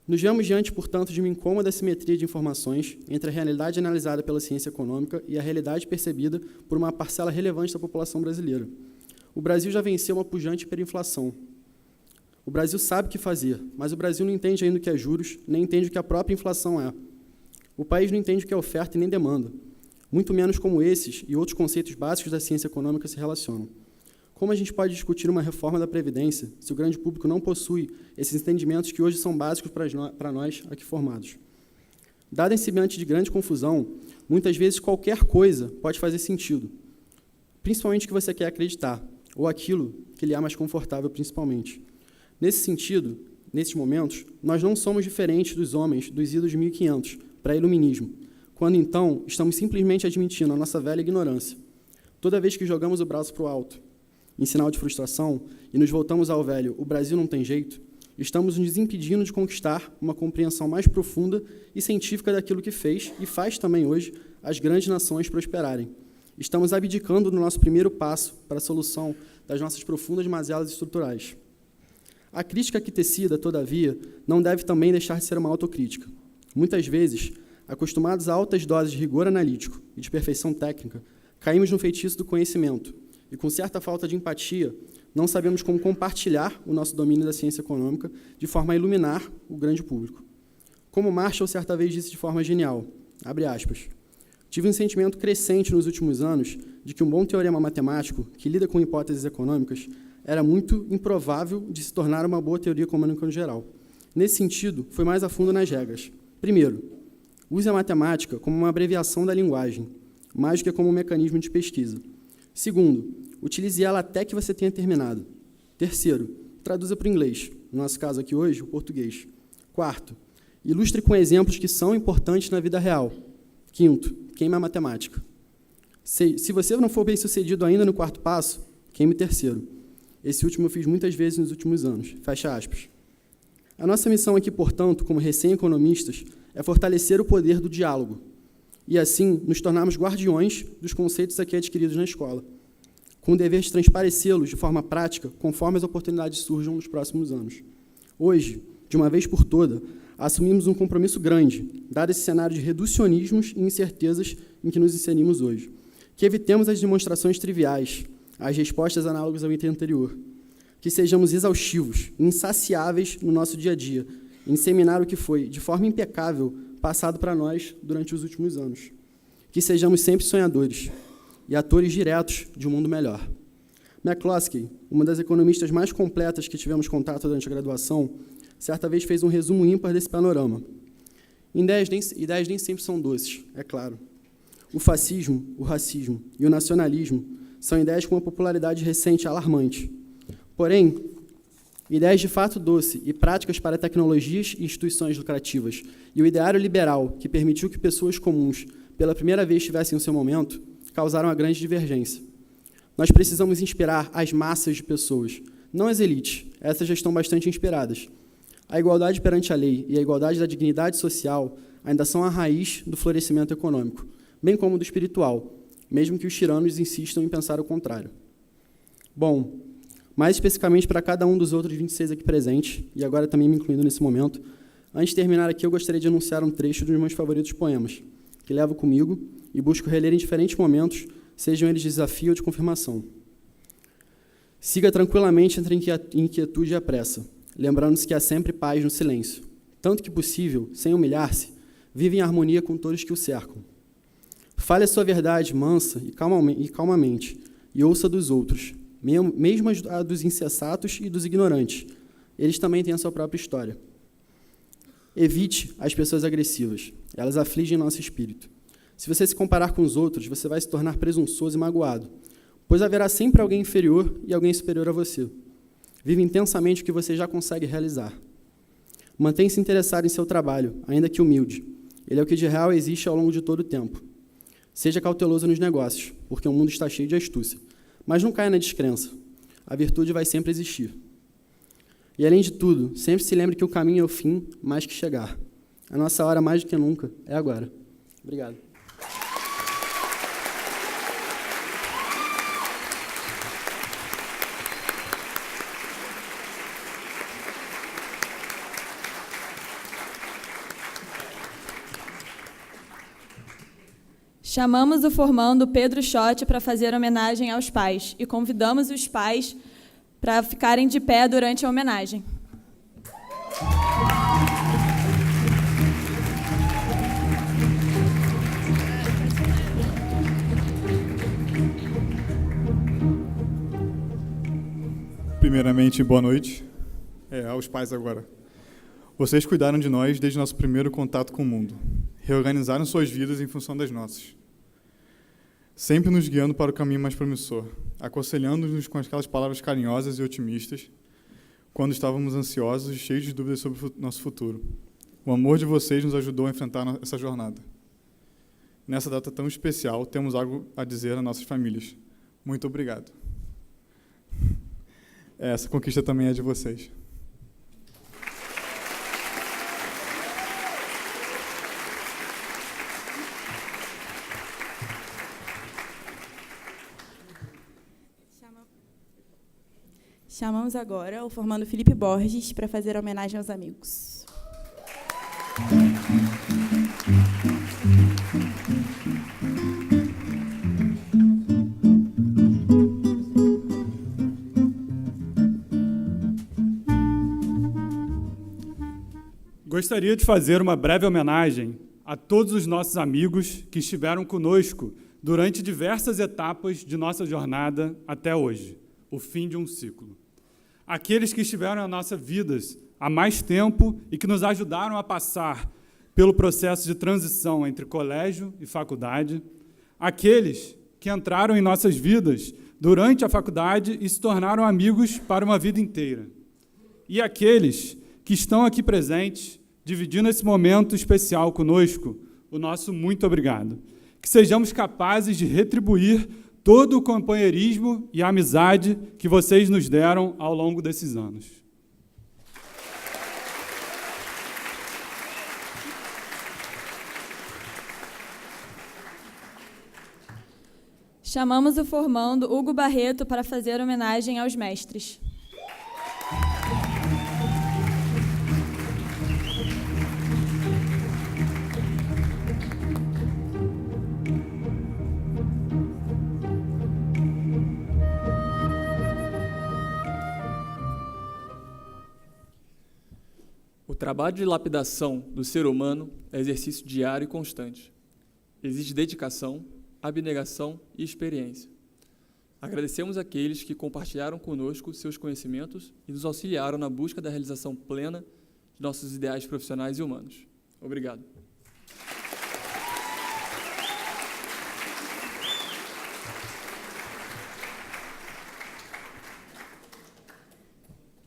Nos vemos diante, portanto, de uma incômoda assimetria de informações entre a realidade analisada pela ciência econômica e a realidade percebida por uma parcela relevante da população brasileira. O Brasil já venceu uma pujante hiperinflação. O Brasil sabe o que fazer, mas o Brasil não entende ainda o que é juros, nem entende o que a própria inflação é. O país não entende o que é oferta e nem demanda, muito menos como esses e outros conceitos básicos da ciência econômica se relacionam. Como a gente pode discutir uma reforma da Previdência se o grande público não possui esses entendimentos que hoje são básicos para nós aqui formados? Dada esse ambiente de grande confusão, muitas vezes qualquer coisa pode fazer sentido, principalmente o que você quer acreditar, ou aquilo que lhe é mais confortável, principalmente. Nesse sentido, nesses momentos, nós não somos diferentes dos homens dos idos de 1500, pré-iluminismo, quando, então, estamos simplesmente admitindo a nossa velha ignorância. Toda vez que jogamos o braço para o alto, em sinal de frustração, e nos voltamos ao velho "o Brasil não tem jeito", estamos nos impedindo de conquistar uma compreensão mais profunda e científica daquilo que fez, e faz também hoje, as grandes nações prosperarem. Estamos abdicando do nosso primeiro passo para a solução das nossas profundas mazelas estruturais. A crítica aqui tecida, todavia, não deve também deixar de ser uma autocrítica. Muitas vezes, acostumados a altas doses de rigor analítico e de perfeição técnica, caímos no feitiço do conhecimento e, com certa falta de empatia, não sabemos como compartilhar o nosso domínio da ciência econômica de forma a iluminar o grande público. Como Marshall certa vez disse de forma genial, abre aspas, tive um sentimento crescente nos últimos anos de que um bom teorema matemático que lida com hipóteses econômicas era muito improvável de se tornar uma boa teoria econômica no geral. Nesse sentido, fui mais a fundo nas regras. Primeiro, use a matemática como uma abreviação da linguagem, mais do que como um mecanismo de pesquisa. Segundo, utilize ela até que você tenha terminado. Terceiro, traduza para o inglês, no nosso caso aqui hoje, o português. Quarto, ilustre com exemplos que são importantes na vida real. Quinto, queime a matemática. Se você não for bem-sucedido ainda no quarto passo, queime o terceiro. Esse último eu fiz muitas vezes nos últimos anos. Fecha aspas. A nossa missão aqui, portanto, como recém-economistas, é fortalecer o poder do diálogo e, assim, nos tornarmos guardiões dos conceitos aqui adquiridos na escola, com o dever de transparecê-los de forma prática, conforme as oportunidades surjam nos próximos anos. Hoje, de uma vez por todas, assumimos um compromisso grande, dado esse cenário de reducionismos e incertezas em que nos inserimos hoje, que evitemos as demonstrações triviais, as respostas análogas ao item anterior, que sejamos exaustivos, insaciáveis no nosso dia a dia, em disseminar o que foi, de forma impecável, passado para nós durante os últimos anos. Que sejamos sempre sonhadores e atores diretos de um mundo melhor. McCloskey, uma das economistas mais completas que tivemos contato durante a graduação, certa vez fez um resumo ímpar desse panorama. Ideias nem sempre são doces, é claro. O fascismo, o racismo e o nacionalismo são ideias com uma popularidade recente alarmante. Porém, ideias de fato doce e práticas para tecnologias e instituições lucrativas e o ideário liberal que permitiu que pessoas comuns pela primeira vez tivessem o seu momento, causaram uma grande divergência. Nós precisamos inspirar as massas de pessoas, não as elites, essas já estão bastante inspiradas. A igualdade perante a lei e a igualdade da dignidade social ainda são a raiz do florescimento econômico, bem como do espiritual, mesmo que os tiranos insistam em pensar o contrário. Bom, mais especificamente para cada um dos outros 26 aqui presentes, e agora também me incluindo nesse momento, antes de terminar aqui, eu gostaria de anunciar um trecho dos meus favoritos poemas, que levo comigo e busco reler em diferentes momentos, sejam eles de desafio ou de confirmação. Siga tranquilamente entre a inquietude e a pressa, lembrando-se que há sempre paz no silêncio. Tanto que possível, sem humilhar-se, vive em harmonia com todos que o cercam. Fale a sua verdade mansa e calmamente, e ouça dos outros, mesmo a dos insensatos e dos ignorantes. Eles também têm a sua própria história. Evite as pessoas agressivas, elas afligem nosso espírito. Se você se comparar com os outros, você vai se tornar presunçoso e magoado, pois haverá sempre alguém inferior e alguém superior a você. Vive intensamente o que você já consegue realizar. Mantenha-se interessado em seu trabalho, ainda que humilde. Ele é o que de real existe ao longo de todo o tempo. Seja cauteloso nos negócios, porque o mundo está cheio de astúcia. Mas não caia na descrença. A virtude vai sempre existir. E, além de tudo, sempre se lembre que o caminho é o fim, mais que chegar. A nossa hora, mais do que nunca, é agora. Obrigado. Chamamos o formando Pedro Schott para fazer homenagem aos pais e convidamos os pais para ficarem de pé durante a homenagem. Primeiramente, boa noite. Aos pais agora. Vocês cuidaram de nós desde nosso primeiro contato com o mundo. Reorganizaram suas vidas em função das nossas. Sempre nos guiando para o caminho mais promissor, aconselhando-nos com aquelas palavras carinhosas e otimistas, quando estávamos ansiosos e cheios de dúvidas sobre o nosso futuro. O amor de vocês nos ajudou a enfrentar essa jornada. Nessa data tão especial, temos algo a dizer às nossas famílias. Muito obrigado. Essa conquista também é de vocês. Chamamos agora o formando Felipe Borges para fazer homenagem aos amigos. Gostaria de fazer uma breve homenagem a todos os nossos amigos que estiveram conosco durante diversas etapas de nossa jornada até hoje, o fim de um ciclo. Aqueles que estiveram em nossas vidas há mais tempo e que nos ajudaram a passar pelo processo de transição entre colégio e faculdade, aqueles que entraram em nossas vidas durante a faculdade e se tornaram amigos para uma vida inteira, e aqueles que estão aqui presentes, dividindo esse momento especial conosco, o nosso muito obrigado. Que sejamos capazes de retribuir todo o companheirismo e a amizade que vocês nos deram ao longo desses anos. Chamamos o formando Hugo Barreto para fazer homenagem aos mestres. O trabalho de lapidação do ser humano é exercício diário e constante. Exige dedicação, abnegação e experiência. Agradecemos àqueles que compartilharam conosco seus conhecimentos e nos auxiliaram na busca da realização plena de nossos ideais profissionais e humanos. Obrigado.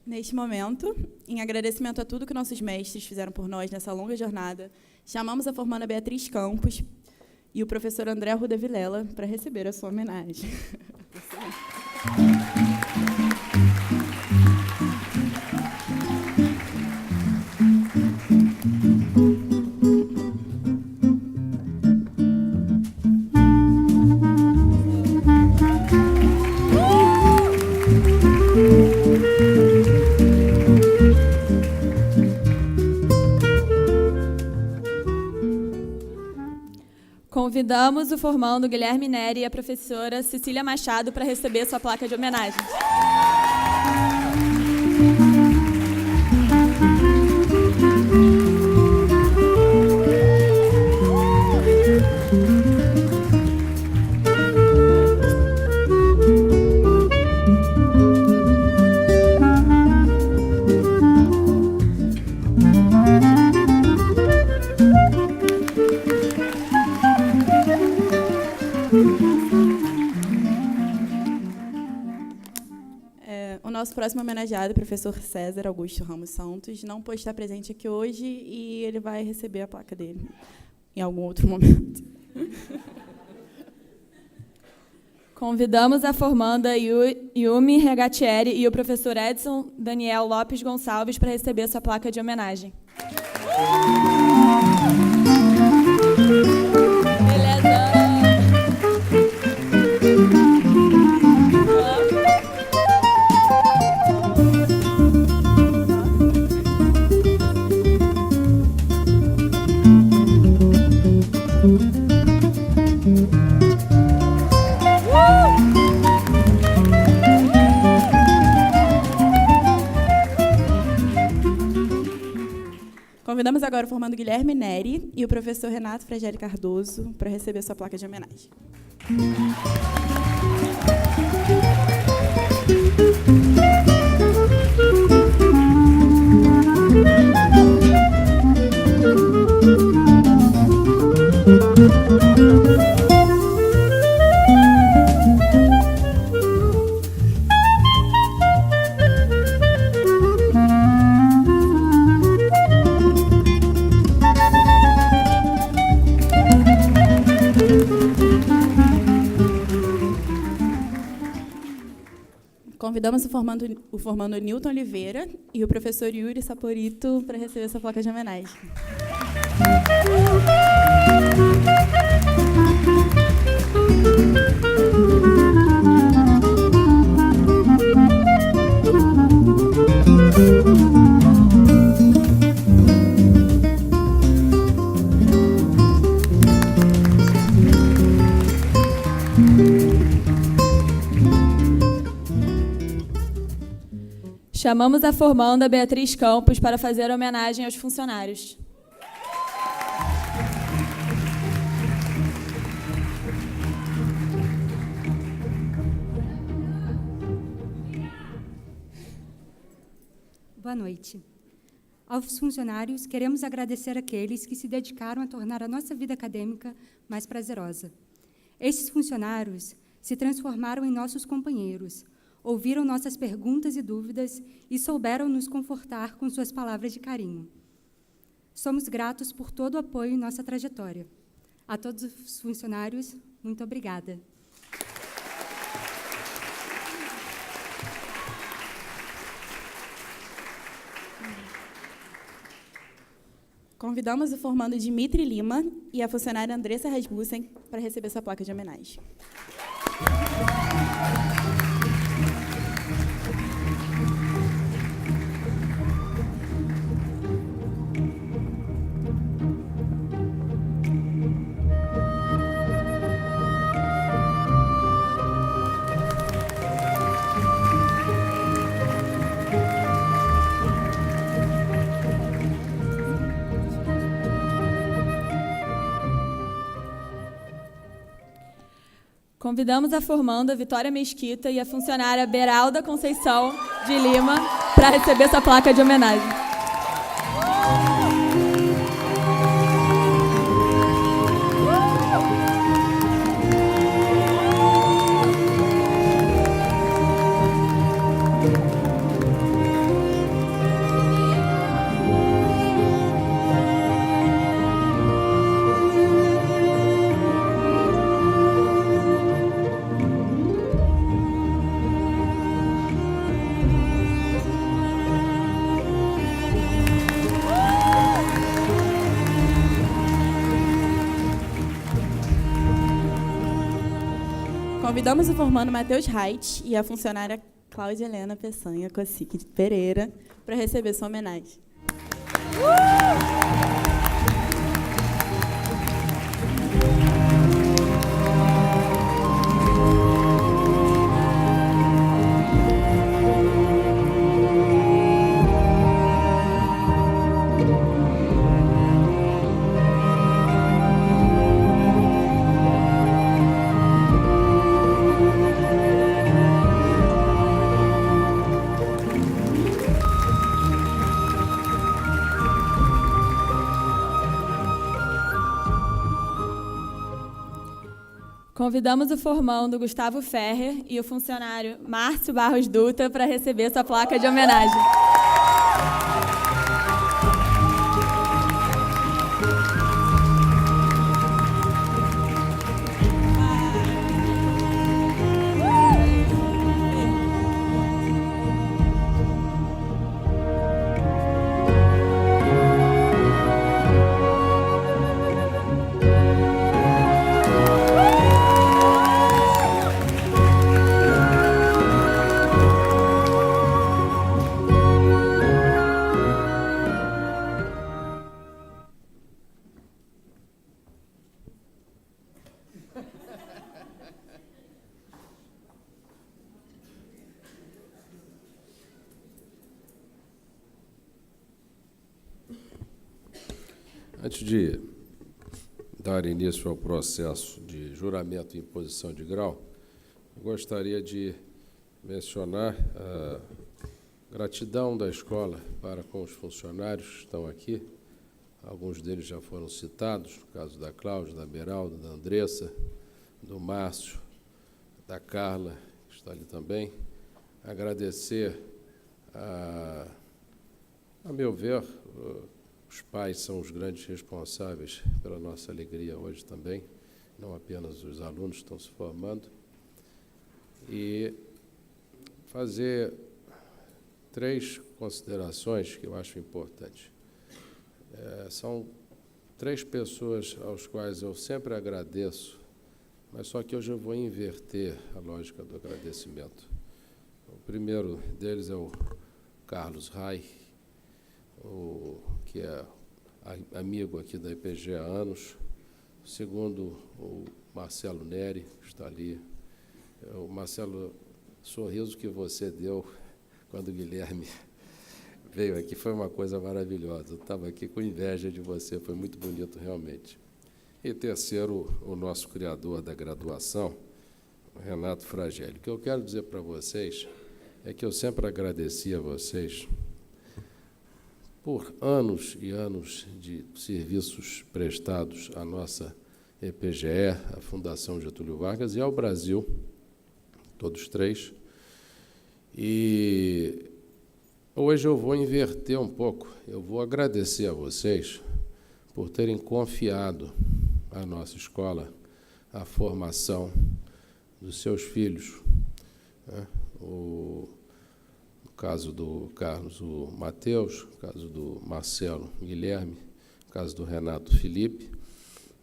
Neste momento, em agradecimento a tudo que nossos mestres fizeram por nós nessa longa jornada, chamamos a formanda Beatriz Campos e o professor André Arruda Vilela para receber a sua homenagem. Convidamos o formando Guilherme Neri e a professora Cecília Machado para receber sua placa de homenagem. nosso próximo homenageado, o professor César Augusto Ramos Santos, não pôde estar presente aqui hoje e ele vai receber a placa dele em algum outro momento. Convidamos a formanda Yumi Regatieri e o professor Edson Daniel Lopes Gonçalves para receber sua placa de homenagem. Convidamos agora o formando Guilherme Neri e o professor Renato Frageli Cardoso para receber sua placa de homenagem. Convidamos o formando Newton Oliveira e o professor Yuri Saporito para receber essa placa de homenagem. Chamamos a formanda Beatriz Campos para fazer homenagem aos funcionários. Boa noite. Aos funcionários, queremos agradecer àqueles que se dedicaram a tornar a nossa vida acadêmica mais prazerosa. Estes funcionários se transformaram em nossos companheiros, ouviram nossas perguntas e dúvidas e souberam nos confortar com suas palavras de carinho. Somos gratos por todo o apoio em nossa trajetória. A todos os funcionários, muito obrigada. Convidamos o formando Dimitri Lima e a funcionária Andressa Rasmussen para receber sua placa de homenagem. Convidamos a formanda Vitória Mesquita e a funcionária Beralda Conceição de Lima para receber essa placa de homenagem. Convidamos o formando Matheus Reit e a funcionária Cláudia Helena Peçanha Cossique Pereira para receber sua homenagem. Convidamos o formando Gustavo Ferrer e o funcionário Márcio Barros Dutra para receber sua placa de homenagem. Antes de dar início ao processo de juramento e imposição de grau, eu gostaria de mencionar a gratidão da escola para com os funcionários que estão aqui. Alguns deles já foram citados, no caso da Cláudia, da Beralda, da Andressa, do Márcio, da Carla, que está ali também. Agradecer, a meu ver, os pais são os grandes responsáveis pela nossa alegria hoje também, não apenas os alunos que estão se formando. E fazer 3 considerações que eu acho importantes. São 3 pessoas aos quais eu sempre agradeço, mas só que hoje eu vou inverter a lógica do agradecimento. O primeiro deles é o Carlos Rai, que é amigo aqui da IPGE há anos. O segundo, o Marcelo Neri, que está ali. O Marcelo, sorriso que você deu quando o Guilherme veio aqui foi uma coisa maravilhosa. Eu estava aqui com inveja de você, foi muito bonito realmente. E terceiro, o nosso criador da graduação, o Renato Fragelli. O que eu quero dizer para vocês é que eu sempre agradeci a vocês por anos e anos de serviços prestados à nossa EPGE, à Fundação Getúlio Vargas e ao Brasil, todos 3. E hoje eu vou inverter um pouco. Eu vou agradecer a vocês por terem confiado à nossa escola a formação dos seus filhos, né? No caso do Carlos, o Matheus, no caso do Marcelo, o Guilherme, no caso do Renato, o Felipe.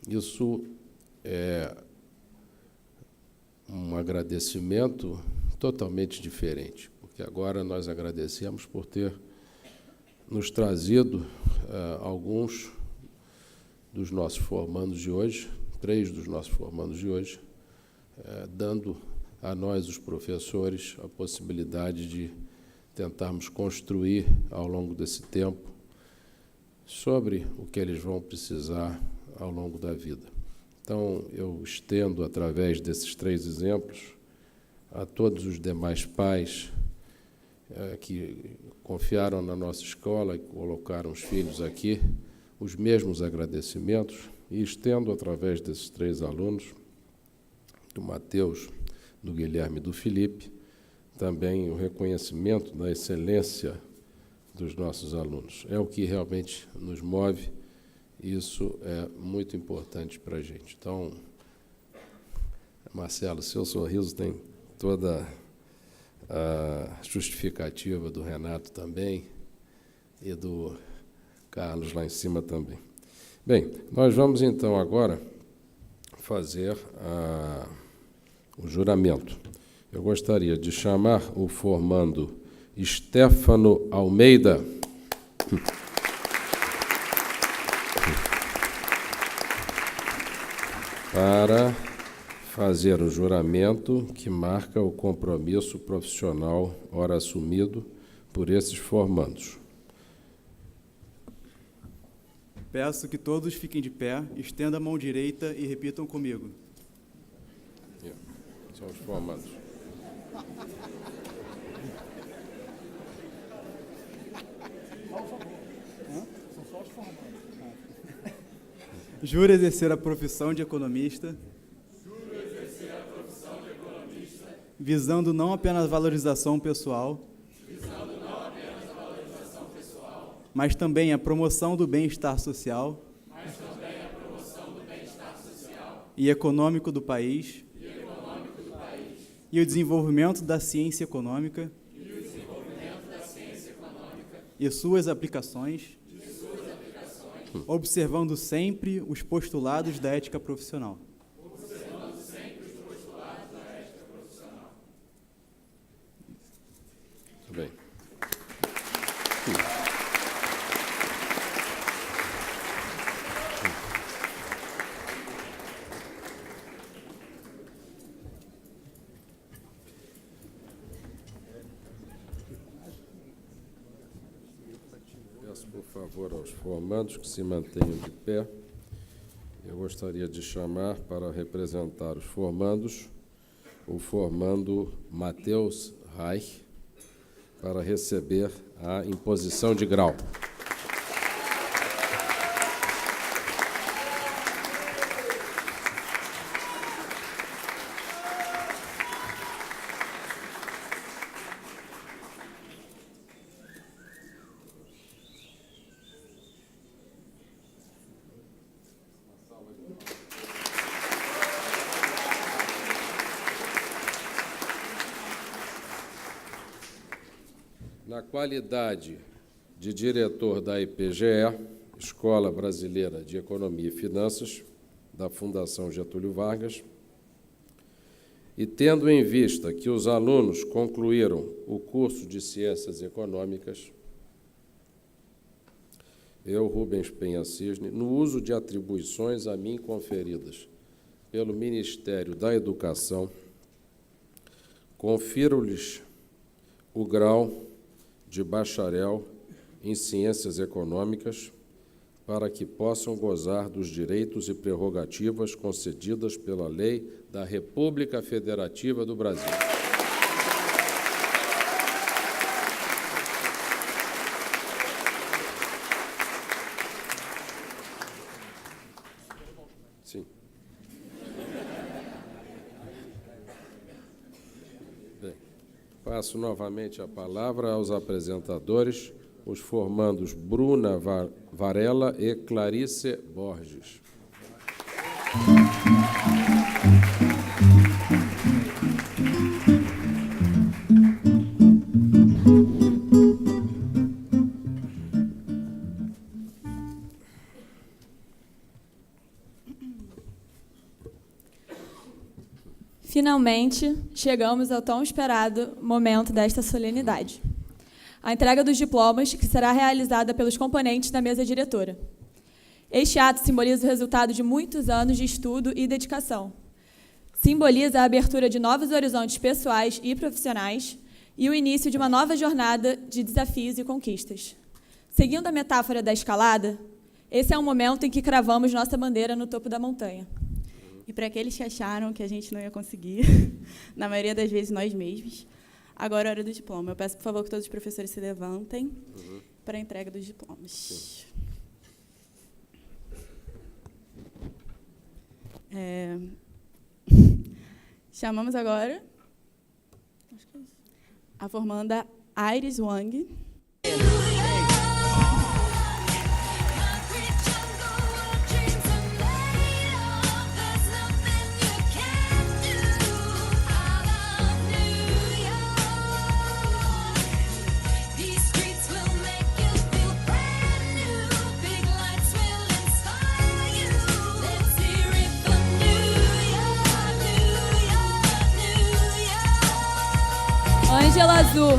Isso é um agradecimento totalmente diferente, porque agora nós agradecemos por ter nos trazido alguns dos nossos formandos de hoje, 3 dos nossos formandos de hoje, dando a nós, os professores, a possibilidade de tentarmos construir, ao longo desse tempo, sobre o que eles vão precisar ao longo da vida. Então, eu estendo, através desses 3 exemplos, a todos os demais pais que confiaram na nossa escola e colocaram os filhos aqui, os mesmos agradecimentos, e estendo, através desses 3 alunos, do Matheus, do Guilherme e do Felipe, também o reconhecimento da excelência dos nossos alunos. É o que realmente nos move, e isso é muito importante para a gente. Então, Marcelo, seu sorriso tem toda a justificativa do Renato também, e do Carlos lá em cima também. Bem, nós vamos então agora fazer o juramento. Eu gostaria de chamar o formando Stefano Almeida para fazer o juramento que marca o compromisso profissional ora assumido por esses formandos. Peço que todos fiquem de pé, estendam a mão direita e repitam comigo. São os formandos. Juro exercer a profissão de economista. Juro exercer visando não apenas a valorização pessoal, mas também a promoção do bem-estar social, e econômico do país, e o desenvolvimento da ciência econômica, e suas aplicações, observando sempre os postulados da ética profissional. Muito bem. Peço, por favor, aos formandos que se mantenham de pé. Eu gostaria de chamar para representar os formandos o formando Matheus Reich para receber a imposição de grau. Na qualidade de diretor da IPGE, Escola Brasileira de Economia e Finanças, da Fundação Getúlio Vargas, e tendo em vista que os alunos concluíram o curso de Ciências Econômicas, eu, Rubens Penha Cisne, no uso de atribuições a mim conferidas pelo Ministério da Educação, confiro-lhes o grau de bacharel em Ciências Econômicas para que possam gozar dos direitos e prerrogativas concedidas pela Lei da República Federativa do Brasil. Sim. Bem, passo novamente a palavra aos apresentadores, os formandos Bruna Varela e Clarice Borges. Finalmente, chegamos ao tão esperado momento desta solenidade. A entrega dos diplomas, que será realizada pelos componentes da mesa diretora. Este ato simboliza o resultado de muitos anos de estudo e dedicação. Simboliza a abertura de novos horizontes pessoais e profissionais e o início de uma nova jornada de desafios e conquistas. Seguindo a metáfora da escalada, esse é um momento em que cravamos nossa bandeira no topo da montanha. E para aqueles que acharam que a gente não ia conseguir, na maioria das vezes nós mesmos, agora é a hora do diploma. Eu peço, por favor, que todos os professores se levantem para a entrega dos diplomas. Chamamos agora a formanda Iris Wang. Ângela Azul.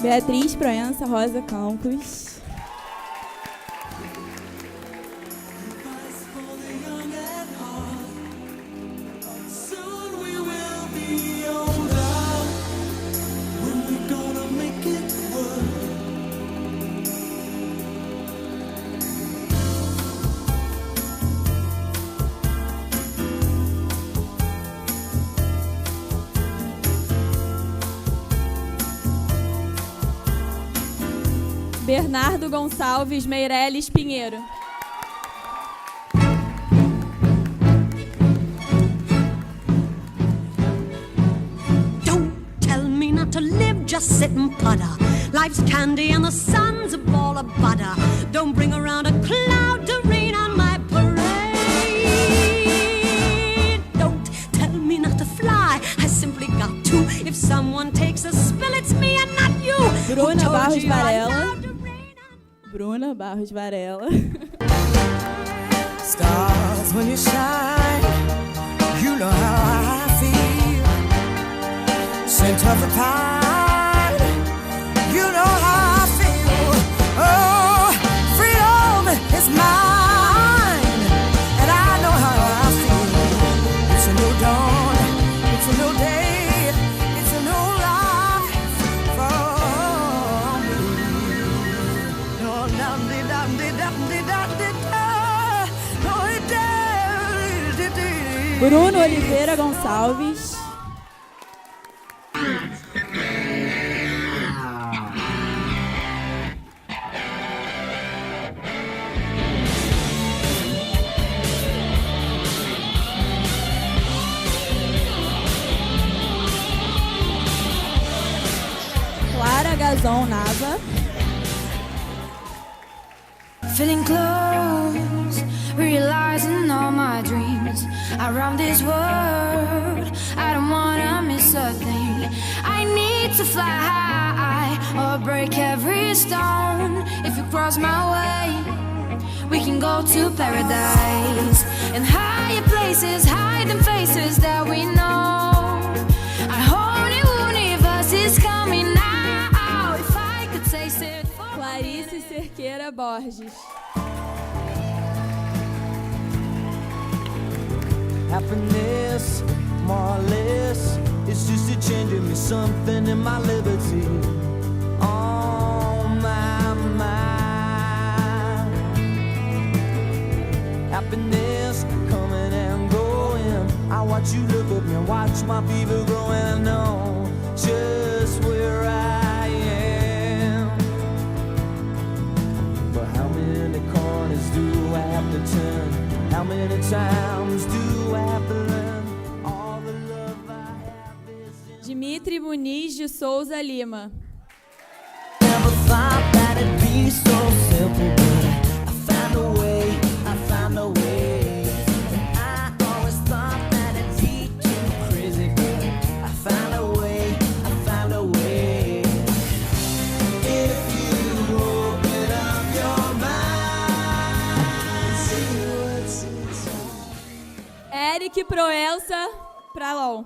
Beatriz Proença Rosa Campos. Soon we will Bernardo Gonçalves Meireles Pinheiro. Don't tell me not to live, just sit and putter. Life's candy and the sun's a ball of butter. Don't bring around a cloud to rain on my parade. Don't tell me not to fly, I simply got to. If someone takes a spill, it's me and not you. Bruna Barros Varela. Bruna Barros Varela. Stars when you shine, you know how I feel. Scent of the pine, you know how I feel. Oh, freedom is mine, and I know how I feel. It's a new dawn, it's a new day, it's a new life for me. No, Bruno Oliveira Gonçalves. Clara Gazon Nava. Feeling close, realizing all my dreams around this world. I don't wanna miss a thing. I need to fly high or break every stone. If you cross my way, we can go to paradise and higher places, hiding faces that we know. Our whole new universe is coming now. If I could taste it. Clarice Cerqueira Borges. Happiness, more or less, it's just a change in me, something in my liberty. On my mind. Happiness coming and going. I watch you look at me, watch my fever growing. I know just where I am. But how many corners do I have to turn? How many times do I have to learn? All the love I have is in. Dimitri Muniz de Souza Lima. Never thought that it'd be so simple, but I found a way, I found a way. I always thought that it'd be too crazy, but I found a way, I found a way. If you open up your mind, see what's inside. Eric Proelsa Pralon.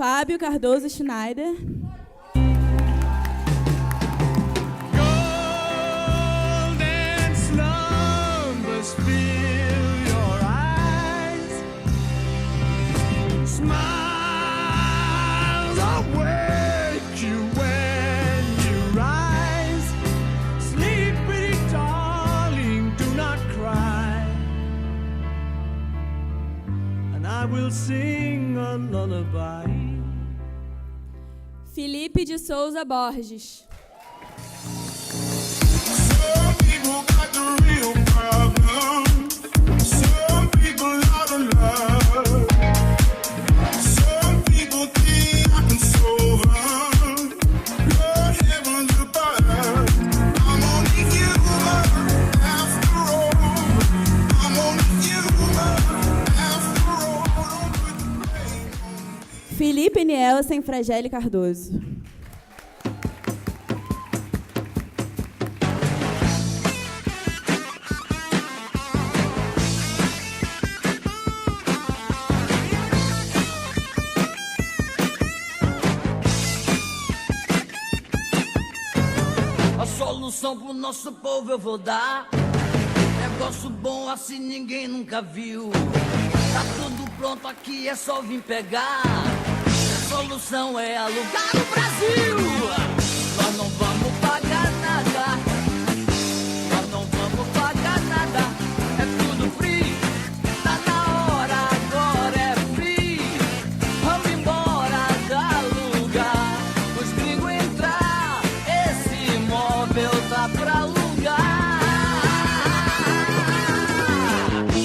Fábio Cardoso Schneider. Golden slumbers fill your eyes. Smiles awake you when you rise. Sleep, pretty darling, do not cry. And I will sing a lullaby. Felipe de Souza Borges. Some people got the real problem. Some people out of love. Some people think I can solve them. Lord heavens above. I'm only human after all. I'm only human after all. Felipe Nielsen Fragele Cardoso. A solução pro nosso povo eu vou dar. Negócio bom assim ninguém nunca viu. Tá tudo pronto aqui, é só vir pegar. A solução é alugar o Brasil. Nós não vamos pagar nada. Nós não vamos pagar nada. É tudo free. Tá na hora, agora é free. Vamos embora da lugar. Os gringos entrar. Esse imóvel tá pra alugar.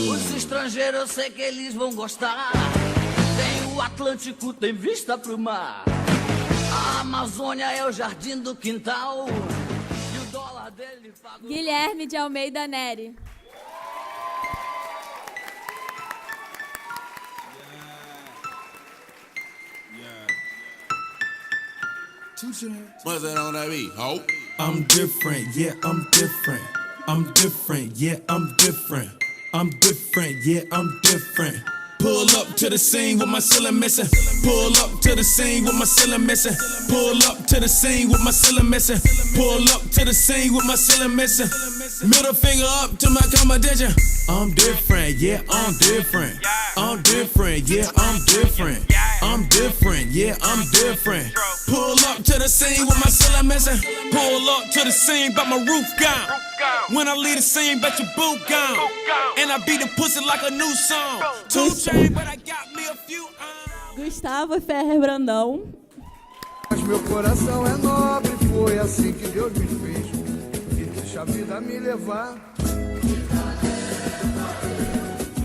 Os estrangeiros eu sei que eles vão gostar. Tem o Atlântico, tem vista pro mar. A Amazônia é o jardim do quintal. E o dólar dele paga... Guilherme de Almeida Neri. What's that on that beat, ho? I'm different, yeah, I'm different. I'm different, yeah, I'm different. I'm different, yeah, I'm different. Pull up to the scene with my ceiling missing. Pull up to the scene with my ceiling missing. Pull up to the scene with my ceiling missing. Pull up to the scene with my ceiling missing. Middle finger up to my competition. I'm different, yeah, I'm different. I'm different, yeah, I'm different. I'm different, yeah, I'm different. Pull up to the scene with my ceiling missing. Pull up to the scene, but my roof gone. When I leave the scene, bet your boot gone. And I beat the pussy like a new song. Two chain, but I got me a few. Gustavo Ferrer Brandão. Mas meu coração é nobre, foi assim que Deus me fez. E deixa a vida me levar.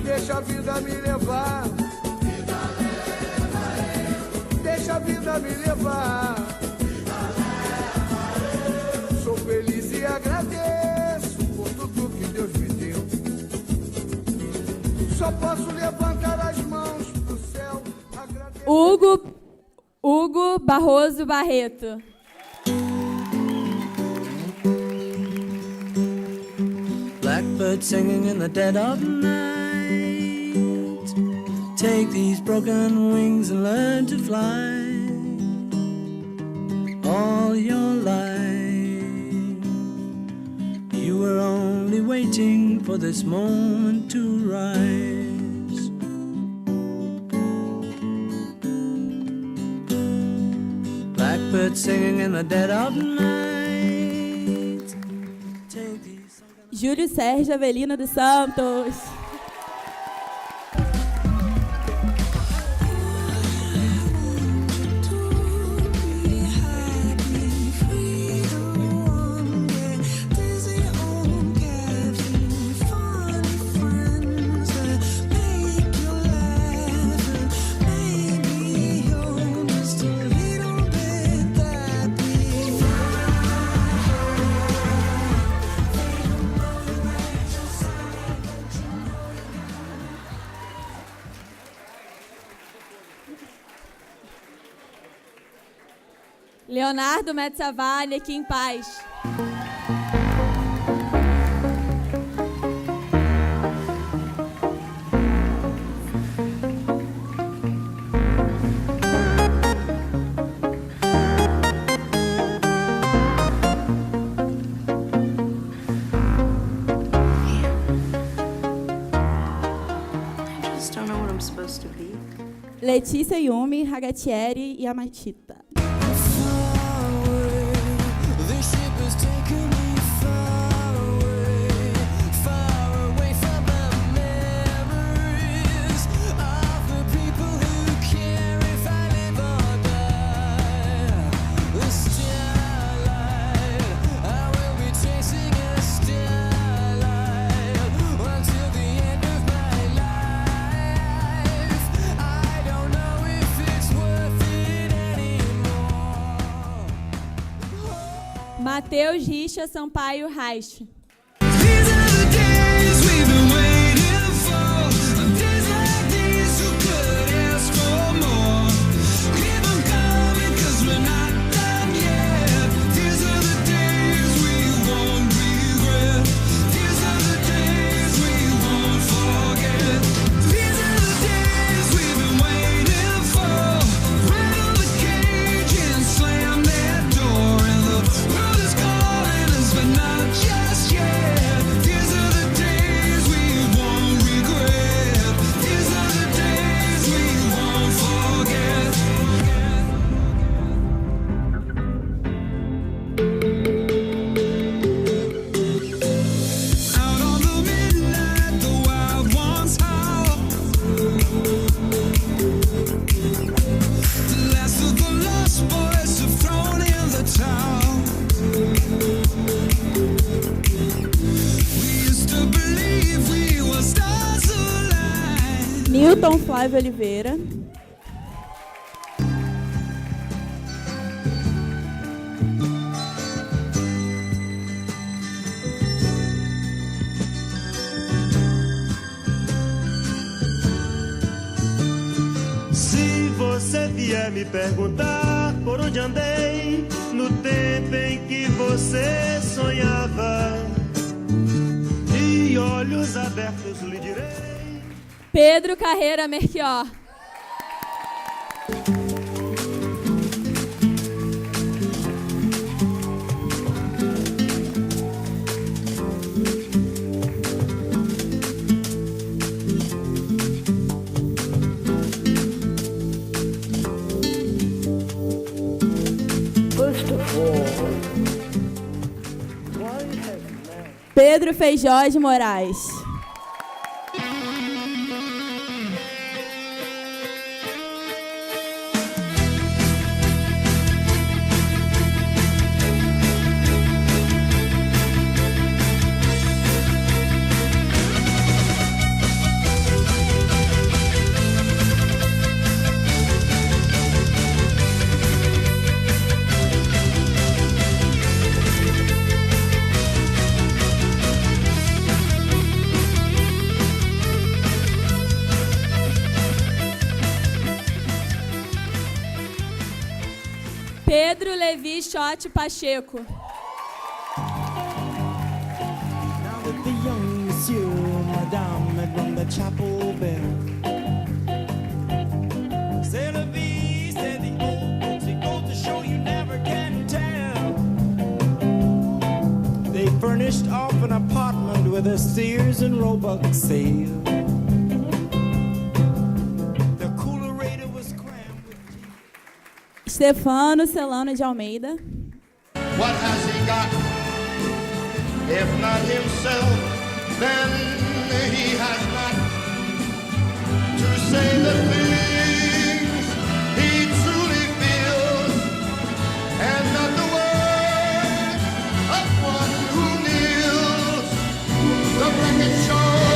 Deixa a vida me levar. Deixa a vida me levar. Sou feliz e agradeço por tudo que Deus me deu. Só posso levantar as mãos pro céu. Hugo Barroso Barreto. Blackbird singing in the dead of night. Take these broken wings and learn to fly. All your life you were only waiting for this moment to rise. Blackbird singing in the dead of night. Take these... Júlio Sérgio Avelino dos Santos. Leonardo Metzavani, aqui em paz. Letícia Yumi, Ragatieri e Amatita. Matheus Richa Sampaio Reich. Just Wilton Flávio Oliveira. Se você vier me perguntar por onde andei no tempo em que você sonhava, de olhos abertos lhe direi. Pedro Carreira Merquior. Pedro Feijó de Moraes. Pedro Levi Chote Pacheco. Now that the young monsieur, madame, had rung the chapel bell. C'est la vie, said the old folks. It goes to show you never can tell. They furnished off an apartment with a Sears and Roebuck sale. Stefano Celano de Almeida. What has he got? If not himself, then he has not to say the things he truly feels, and not the words of one who kneels. The record shows.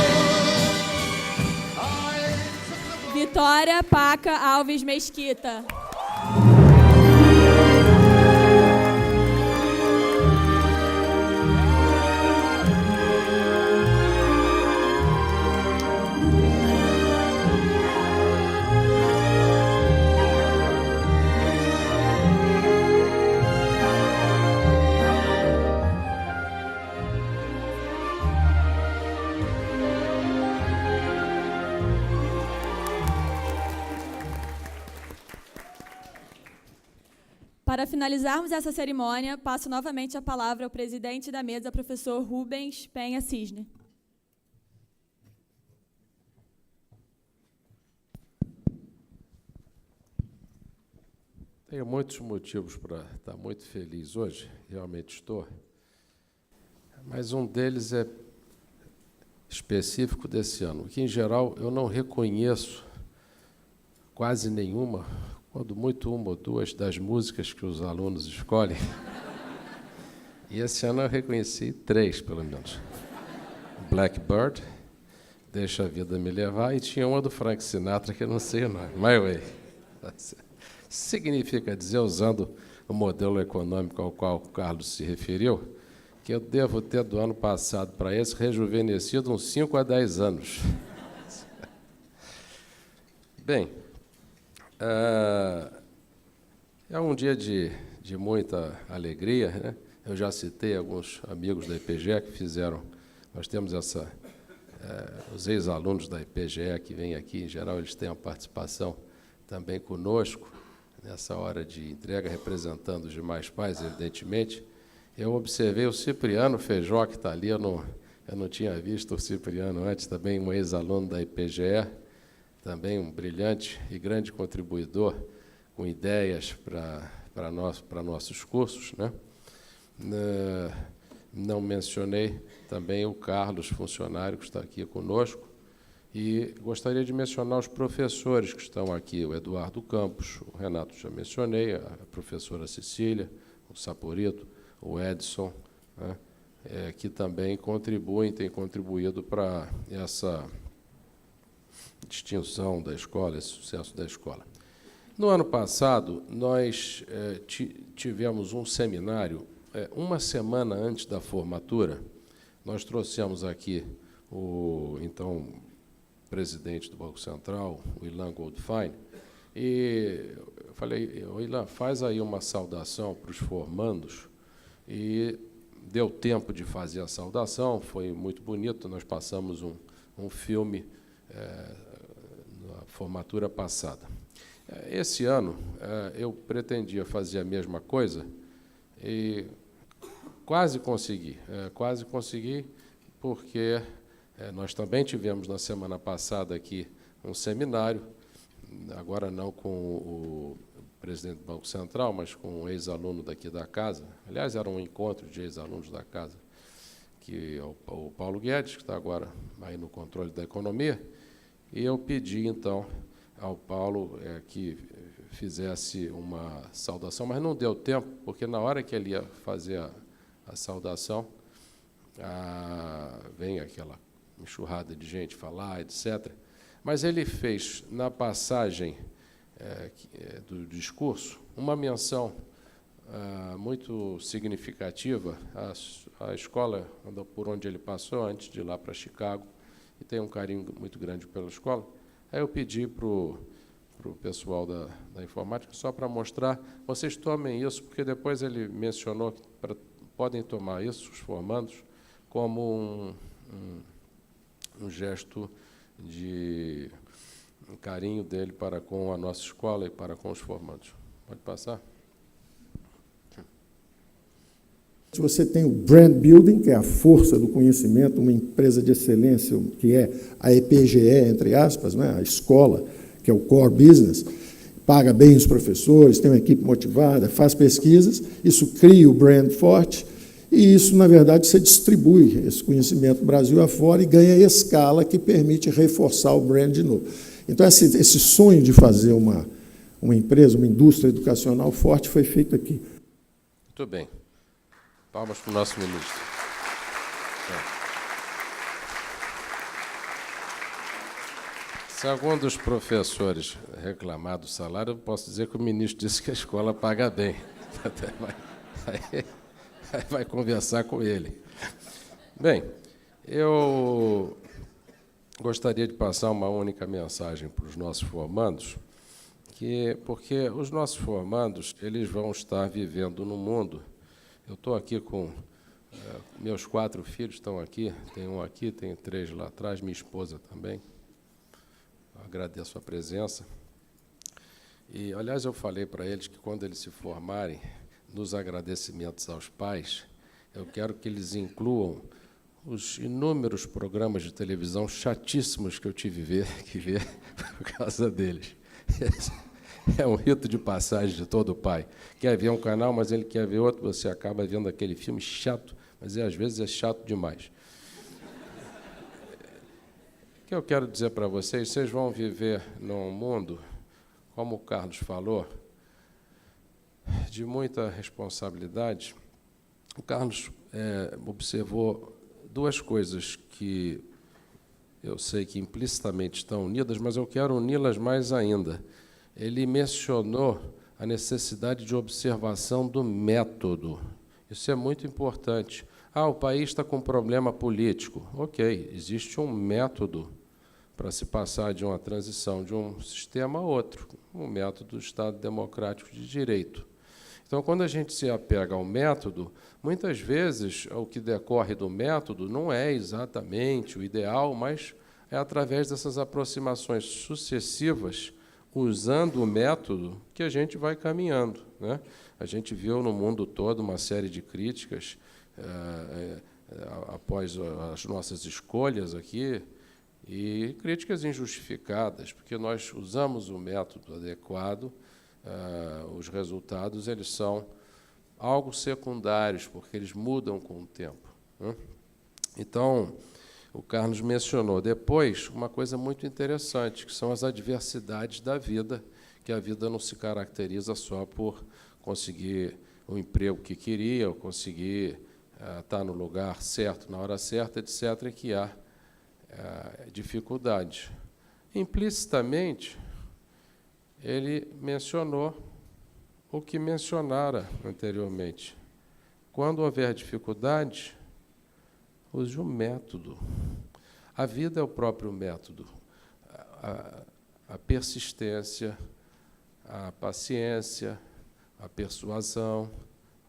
Vitória Paca Alves Mesquita. Para finalizarmos essa cerimônia, passo novamente a palavra ao presidente da mesa, professor Rubens Penha Cisne. Tenho muitos motivos para estar muito feliz hoje, realmente estou, mas um deles é específico desse ano, que, em geral, eu não reconheço quase nenhuma, quando muito uma ou duas das músicas que os alunos escolhem. E esse ano eu reconheci 3, pelo menos. Blackbird, Deixa a Vida Me Levar, e tinha uma do Frank Sinatra, que eu não sei o nome, My Way. Significa dizer, usando o modelo econômico ao qual o Carlos se referiu, que eu devo ter, do ano passado para esse, rejuvenescido uns 5 a 10 anos. Bem, é um dia de muita alegria, né? Eu já citei alguns amigos da IPGE que fizeram, nós temos os ex-alunos da IPGE que vêm aqui, em geral, eles têm uma participação também conosco, nessa hora de entrega, representando os demais pais, evidentemente. Eu observei o Cipriano Feijó, que está ali, eu não tinha visto o Cipriano antes, também um ex-aluno da IPGE, também um brilhante e grande contribuidor com ideias para nossos cursos, né? Não mencionei também o Carlos, funcionário, que está aqui conosco, e gostaria de mencionar os professores que estão aqui, o Eduardo Campos, o Renato já mencionei, a professora Cecília, o Saporito, o Edson, né, que também têm contribuído para distinção da escola, esse sucesso da escola. No ano passado, nós tivemos um seminário, uma semana antes da formatura. Nós trouxemos aqui o, então, presidente do Banco Central, o Ilan Goldfein, e eu falei, Ilan, faz aí uma saudação para os formandos, e deu tempo de fazer a saudação, foi muito bonito, nós passamos um filme na formatura passada. Esse ano, eu pretendia fazer a mesma coisa e quase consegui, porque nós também tivemos na semana passada aqui um seminário, agora não com o presidente do Banco Central, mas com um ex-aluno daqui da casa. Aliás, era um encontro de ex-alunos da casa, que é o Paulo Guedes, que está agora aí no controle da economia, e eu pedi, então, ao Paulo que fizesse uma saudação, mas não deu tempo, porque na hora que ele ia fazer a saudação, vem aquela enxurrada de gente falar, etc. Mas ele fez, na passagem do discurso, uma menção muito significativa à escola por onde ele passou, antes de ir lá para Chicago, e tem um carinho muito grande pela escola. Aí eu pedi para o pessoal da informática, só para mostrar, vocês tomem isso, porque depois ele mencionou que podem tomar isso, os formandos, como um gesto de carinho dele para com a nossa escola e para com os formandos. Pode passar? Você tem o brand building, que é a força do conhecimento, uma empresa de excelência, que é a EPGE, entre aspas, né, a escola, que é o core business, paga bem os professores, tem uma equipe motivada, faz pesquisas, isso cria o brand forte, e isso, na verdade, você distribui esse conhecimento Brasil afora e ganha escala que permite reforçar o brand de novo. Então, esse sonho de fazer uma empresa, uma indústria educacional forte foi feito aqui. Muito bem. Palmas para o nosso ministro. Se algum dos professores reclamar do salário, eu posso dizer que o ministro disse que a escola paga bem. Vai conversar com ele. Bem, eu gostaria de passar uma única mensagem para os nossos formandos, porque os nossos formandos eles vão estar vivendo no mundo. Eu estou aqui com meus 4 filhos, estão aqui, tem um aqui, tem 3 lá atrás, minha esposa também. Agradeço a presença. E, aliás, eu falei para eles que quando eles se formarem, nos agradecimentos aos pais, eu quero que eles incluam os inúmeros programas de televisão chatíssimos que eu tive que ver por causa deles. É um rito de passagem de todo pai. Quer ver um canal, mas ele quer ver outro, você acaba vendo aquele filme chato, mas às vezes é chato demais. O que eu quero dizer para vocês, vocês vão viver num mundo, como o Carlos falou, de muita responsabilidade. O Carlos observou 2 coisas que eu sei que implicitamente estão unidas, mas eu quero uni-las mais ainda. Ele mencionou a necessidade de observação do método. Isso é muito importante. O país está com um problema político. Ok, existe um método para se passar de uma transição de um sistema a outro, um método do Estado Democrático de Direito. Então, quando a gente se apega ao método, muitas vezes o que decorre do método não é exatamente o ideal, mas é através dessas aproximações sucessivas, usando o método, que a gente vai caminhando, né? A gente viu no mundo todo uma série de críticas após as nossas escolhas aqui, e críticas injustificadas, porque nós usamos o método adequado, os resultados eles são algo secundários, porque eles mudam com o tempo, né? Então, o Carlos mencionou depois uma coisa muito interessante, que são as adversidades da vida, que a vida não se caracteriza só por conseguir o emprego que queria, ou conseguir estar no lugar certo, na hora certa, etc., que há dificuldades. Implicitamente, ele mencionou o que mencionara anteriormente. Quando houver dificuldade, use o método. A vida é o próprio método. A persistência, a paciência, a persuasão,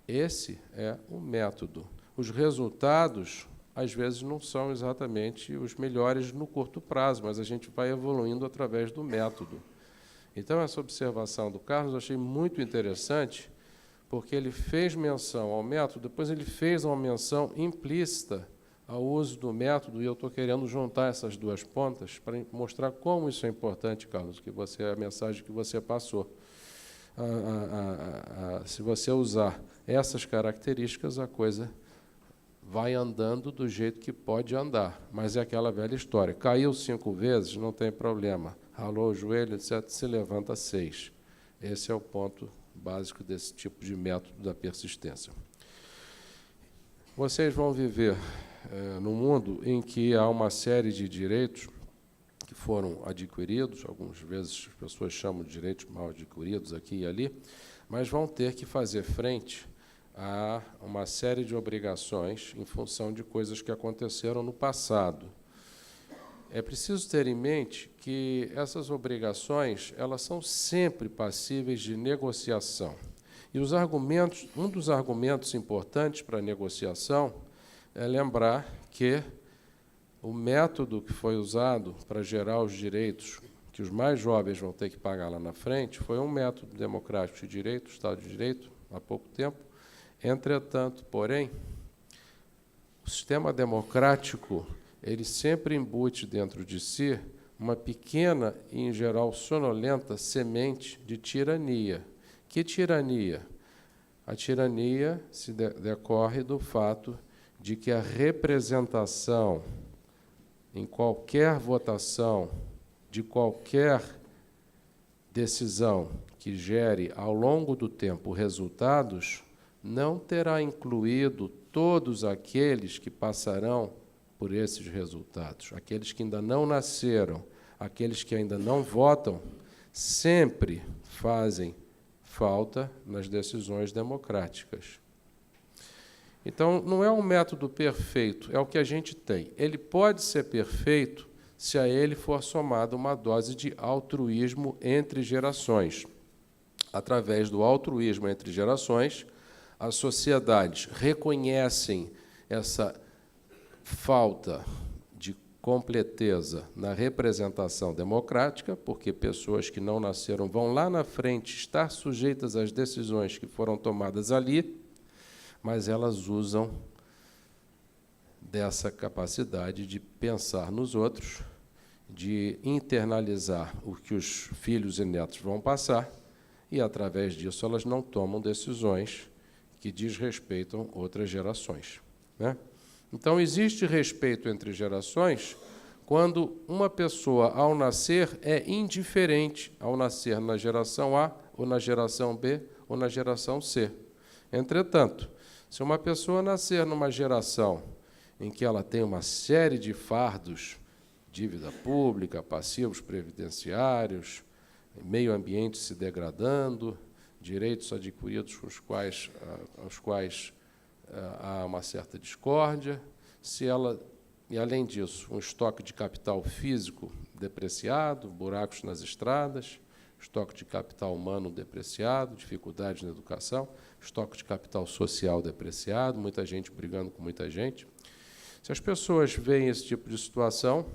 esse é o método. Os resultados, às vezes, não são exatamente os melhores no curto prazo, mas a gente vai evoluindo através do método. Então, essa observação do Carlos eu achei muito interessante, porque ele fez menção ao método, depois ele fez uma menção implícita ao uso do método, e eu estou querendo juntar essas duas pontas para mostrar como isso é importante, Carlos, que você, a mensagem que você passou. Se você usar essas características, a coisa vai andando do jeito que pode andar. Mas é aquela velha história. Caiu 5 vezes, não tem problema. Ralou o joelho, etc., se levanta 6. Esse é o ponto básico desse tipo de método da persistência. Vocês vão viver num mundo em que há uma série de direitos que foram adquiridos, algumas vezes as pessoas chamam de direitos mal adquiridos aqui e ali, mas vão ter que fazer frente a uma série de obrigações em função de coisas que aconteceram no passado. É preciso ter em mente que essas obrigações, elas são sempre passíveis de negociação. E os argumentos, um dos argumentos importantes para a negociação é lembrar que o método que foi usado para gerar os direitos que os mais jovens vão ter que pagar lá na frente foi um método democrático de direito, Estado de Direito, há pouco tempo. Entretanto, porém, o sistema democrático ele sempre embute dentro de si uma pequena e, em geral, sonolenta semente de tirania. Que tirania? A tirania se decorre do fato de que a representação em qualquer votação, de qualquer decisão que gere ao longo do tempo resultados, não terá incluído todos aqueles que passarão por esses resultados. Aqueles que ainda não nasceram, aqueles que ainda não votam, sempre fazem falta nas decisões democráticas. Então, não é um método perfeito, é o que a gente tem. Ele pode ser perfeito se a ele for somada uma dose de altruísmo entre gerações. Através do altruísmo entre gerações, as sociedades reconhecem essa falta de completeza na representação democrática, porque pessoas que não nasceram vão lá na frente estar sujeitas às decisões que foram tomadas ali, mas elas usam dessa capacidade de pensar nos outros, de internalizar o que os filhos e netos vão passar, e, através disso, elas não tomam decisões que desrespeitam outras gerações, né? Então, existe respeito entre gerações quando uma pessoa, ao nascer, é indiferente ao nascer na geração A, ou na geração B, ou na geração C. Entretanto, se uma pessoa nascer numa geração em que ela tem uma série de fardos, dívida pública, passivos previdenciários, meio ambiente se degradando, direitos adquiridos aos quais há uma certa discórdia, se ela, e além disso, um estoque de capital físico depreciado, buracos nas estradas, estoque de capital humano depreciado, dificuldades na educação, estoque de capital social depreciado, muita gente brigando com muita gente. Se as pessoas veem esse tipo de situação,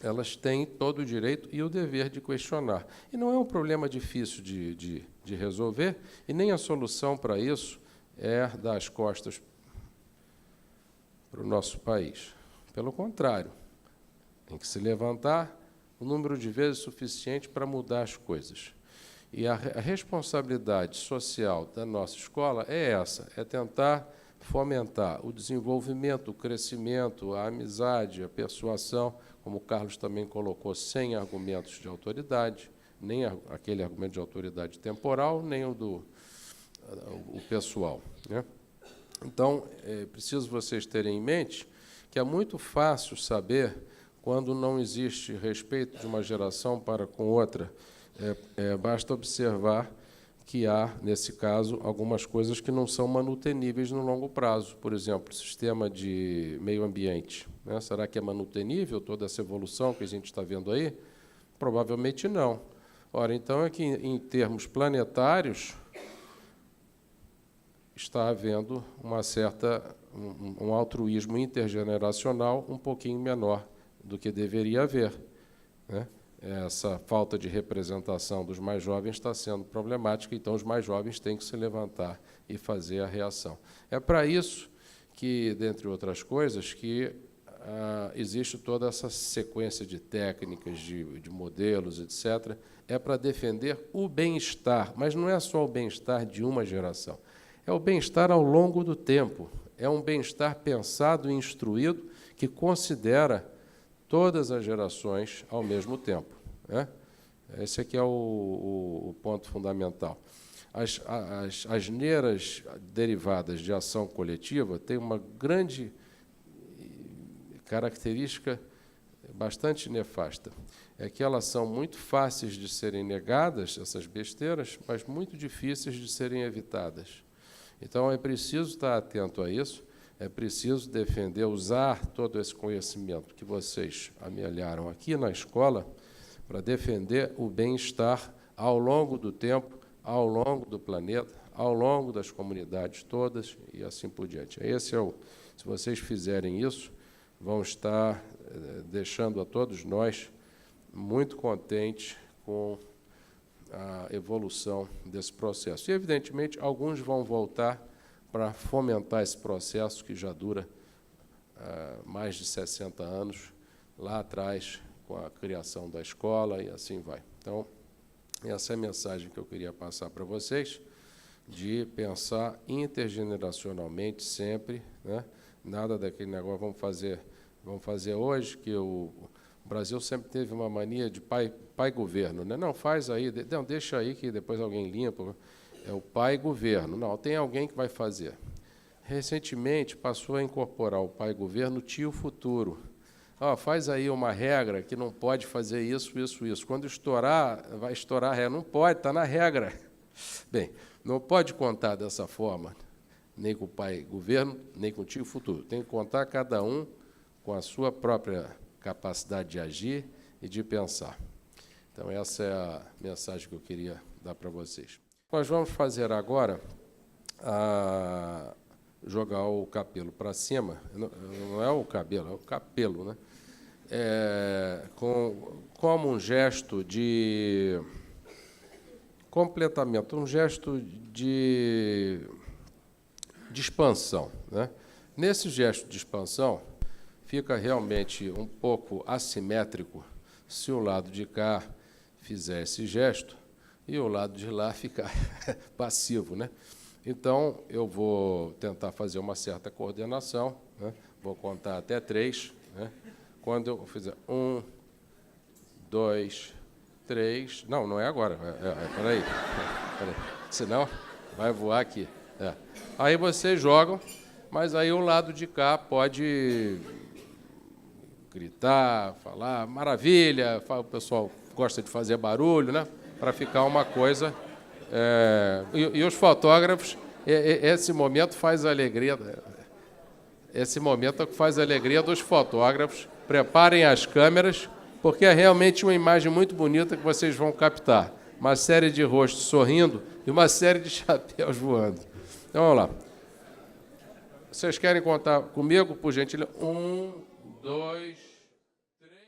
elas têm todo o direito e o dever de questionar. E não é um problema difícil de resolver, e nem a solução para isso é dar as costas para o nosso país. Pelo contrário, tem que se levantar o número de vezes suficiente para mudar as coisas. E a responsabilidade social da nossa escola é essa, é tentar fomentar o desenvolvimento, o crescimento, a amizade, a persuasão, como o Carlos também colocou, sem argumentos de autoridade, nem aquele argumento de autoridade temporal, nem o pessoal, né? Então, é preciso vocês terem em mente que é muito fácil saber quando não existe respeito de uma geração para com outra, basta observar que há, nesse caso, algumas coisas que não são manuteníveis no longo prazo. Por exemplo, o sistema de meio ambiente, né? Será que é manutenível toda essa evolução que a gente está vendo aí? Provavelmente não. Ora, então é que, em termos planetários, está havendo um altruísmo intergeneracional um pouquinho menor do que deveria haver, né? Essa falta de representação dos mais jovens está sendo problemática, então os mais jovens têm que se levantar e fazer a reação. É para isso que, dentre outras coisas, que existe toda essa sequência de técnicas, de modelos, etc., é para defender o bem-estar, mas não é só o bem-estar de uma geração, é o bem-estar ao longo do tempo, é um bem-estar pensado e instruído que considera todas as gerações ao mesmo tempo, né? Esse aqui é o ponto fundamental. As asneiras derivadas de ação coletiva têm uma grande característica bastante nefasta. É que elas são muito fáceis de serem negadas, essas besteiras, mas muito difíceis de serem evitadas. Então, é preciso estar atento a isso, é preciso defender, usar todo esse conhecimento que vocês amelharam aqui na escola para defender o bem-estar ao longo do tempo, ao longo do planeta, ao longo das comunidades todas e assim por diante. Se vocês fizerem isso, vão estar deixando a todos nós muito contentes com a evolução desse processo. E, evidentemente, alguns vão voltar para fomentar esse processo que já dura mais de 60 anos, lá atrás, com a criação da escola, e assim vai. Então, essa é a mensagem que eu queria passar para vocês, de pensar intergeneracionalmente sempre, né? Nada daquele negócio, vamos fazer hoje, que o Brasil sempre teve uma mania de pai-governo, né? Não, faz aí, não, deixa aí que depois alguém limpa. É o pai-governo. Não, tem alguém que vai fazer. Recentemente, passou a incorporar o pai-governo tio futuro. Faz aí uma regra que não pode fazer isso, isso, isso. Quando estourar, vai estourar a regra. Não pode, está na regra. Bem, não pode contar dessa forma, nem com o pai-governo, nem com o tio futuro. Tem que contar cada um com a sua própria capacidade de agir e de pensar. Então, essa é a mensagem que eu queria dar para vocês. Nós vamos fazer agora, jogar o capelo para cima, não é o cabelo, é o capelo, né? Como um gesto de completamento, um gesto de expansão, né? Nesse gesto de expansão, fica realmente um pouco assimétrico se o lado de cá fizer esse gesto e o lado de lá ficar passivo, né? Então, eu vou tentar fazer uma certa coordenação, né? Vou contar até 3, né? Quando eu fizer 1, 2, 3... Não é agora. Peraí. Senão, vai voar aqui. Aí vocês jogam, mas aí o lado de cá pode gritar, falar, maravilha, o pessoal gosta de fazer barulho, né? Para ficar uma coisa... E os fotógrafos, esse momento faz a alegria... Esse momento é que faz a alegria dos fotógrafos. Preparem as câmeras, porque é realmente uma imagem muito bonita que vocês vão captar. Uma série de rostos sorrindo e uma série de chapéus voando. Então, vamos lá. Vocês querem contar comigo, por gentileza? 1, 2, 3...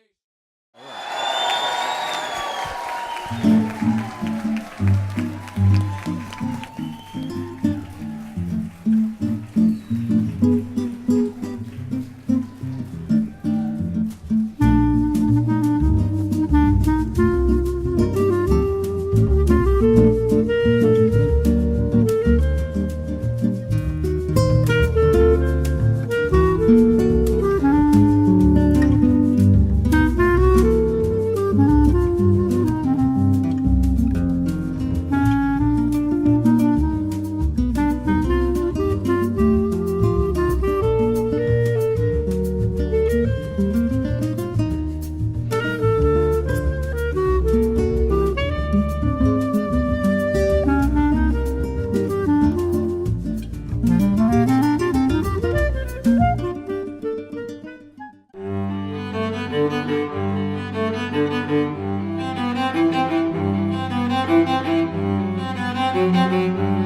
Thank you.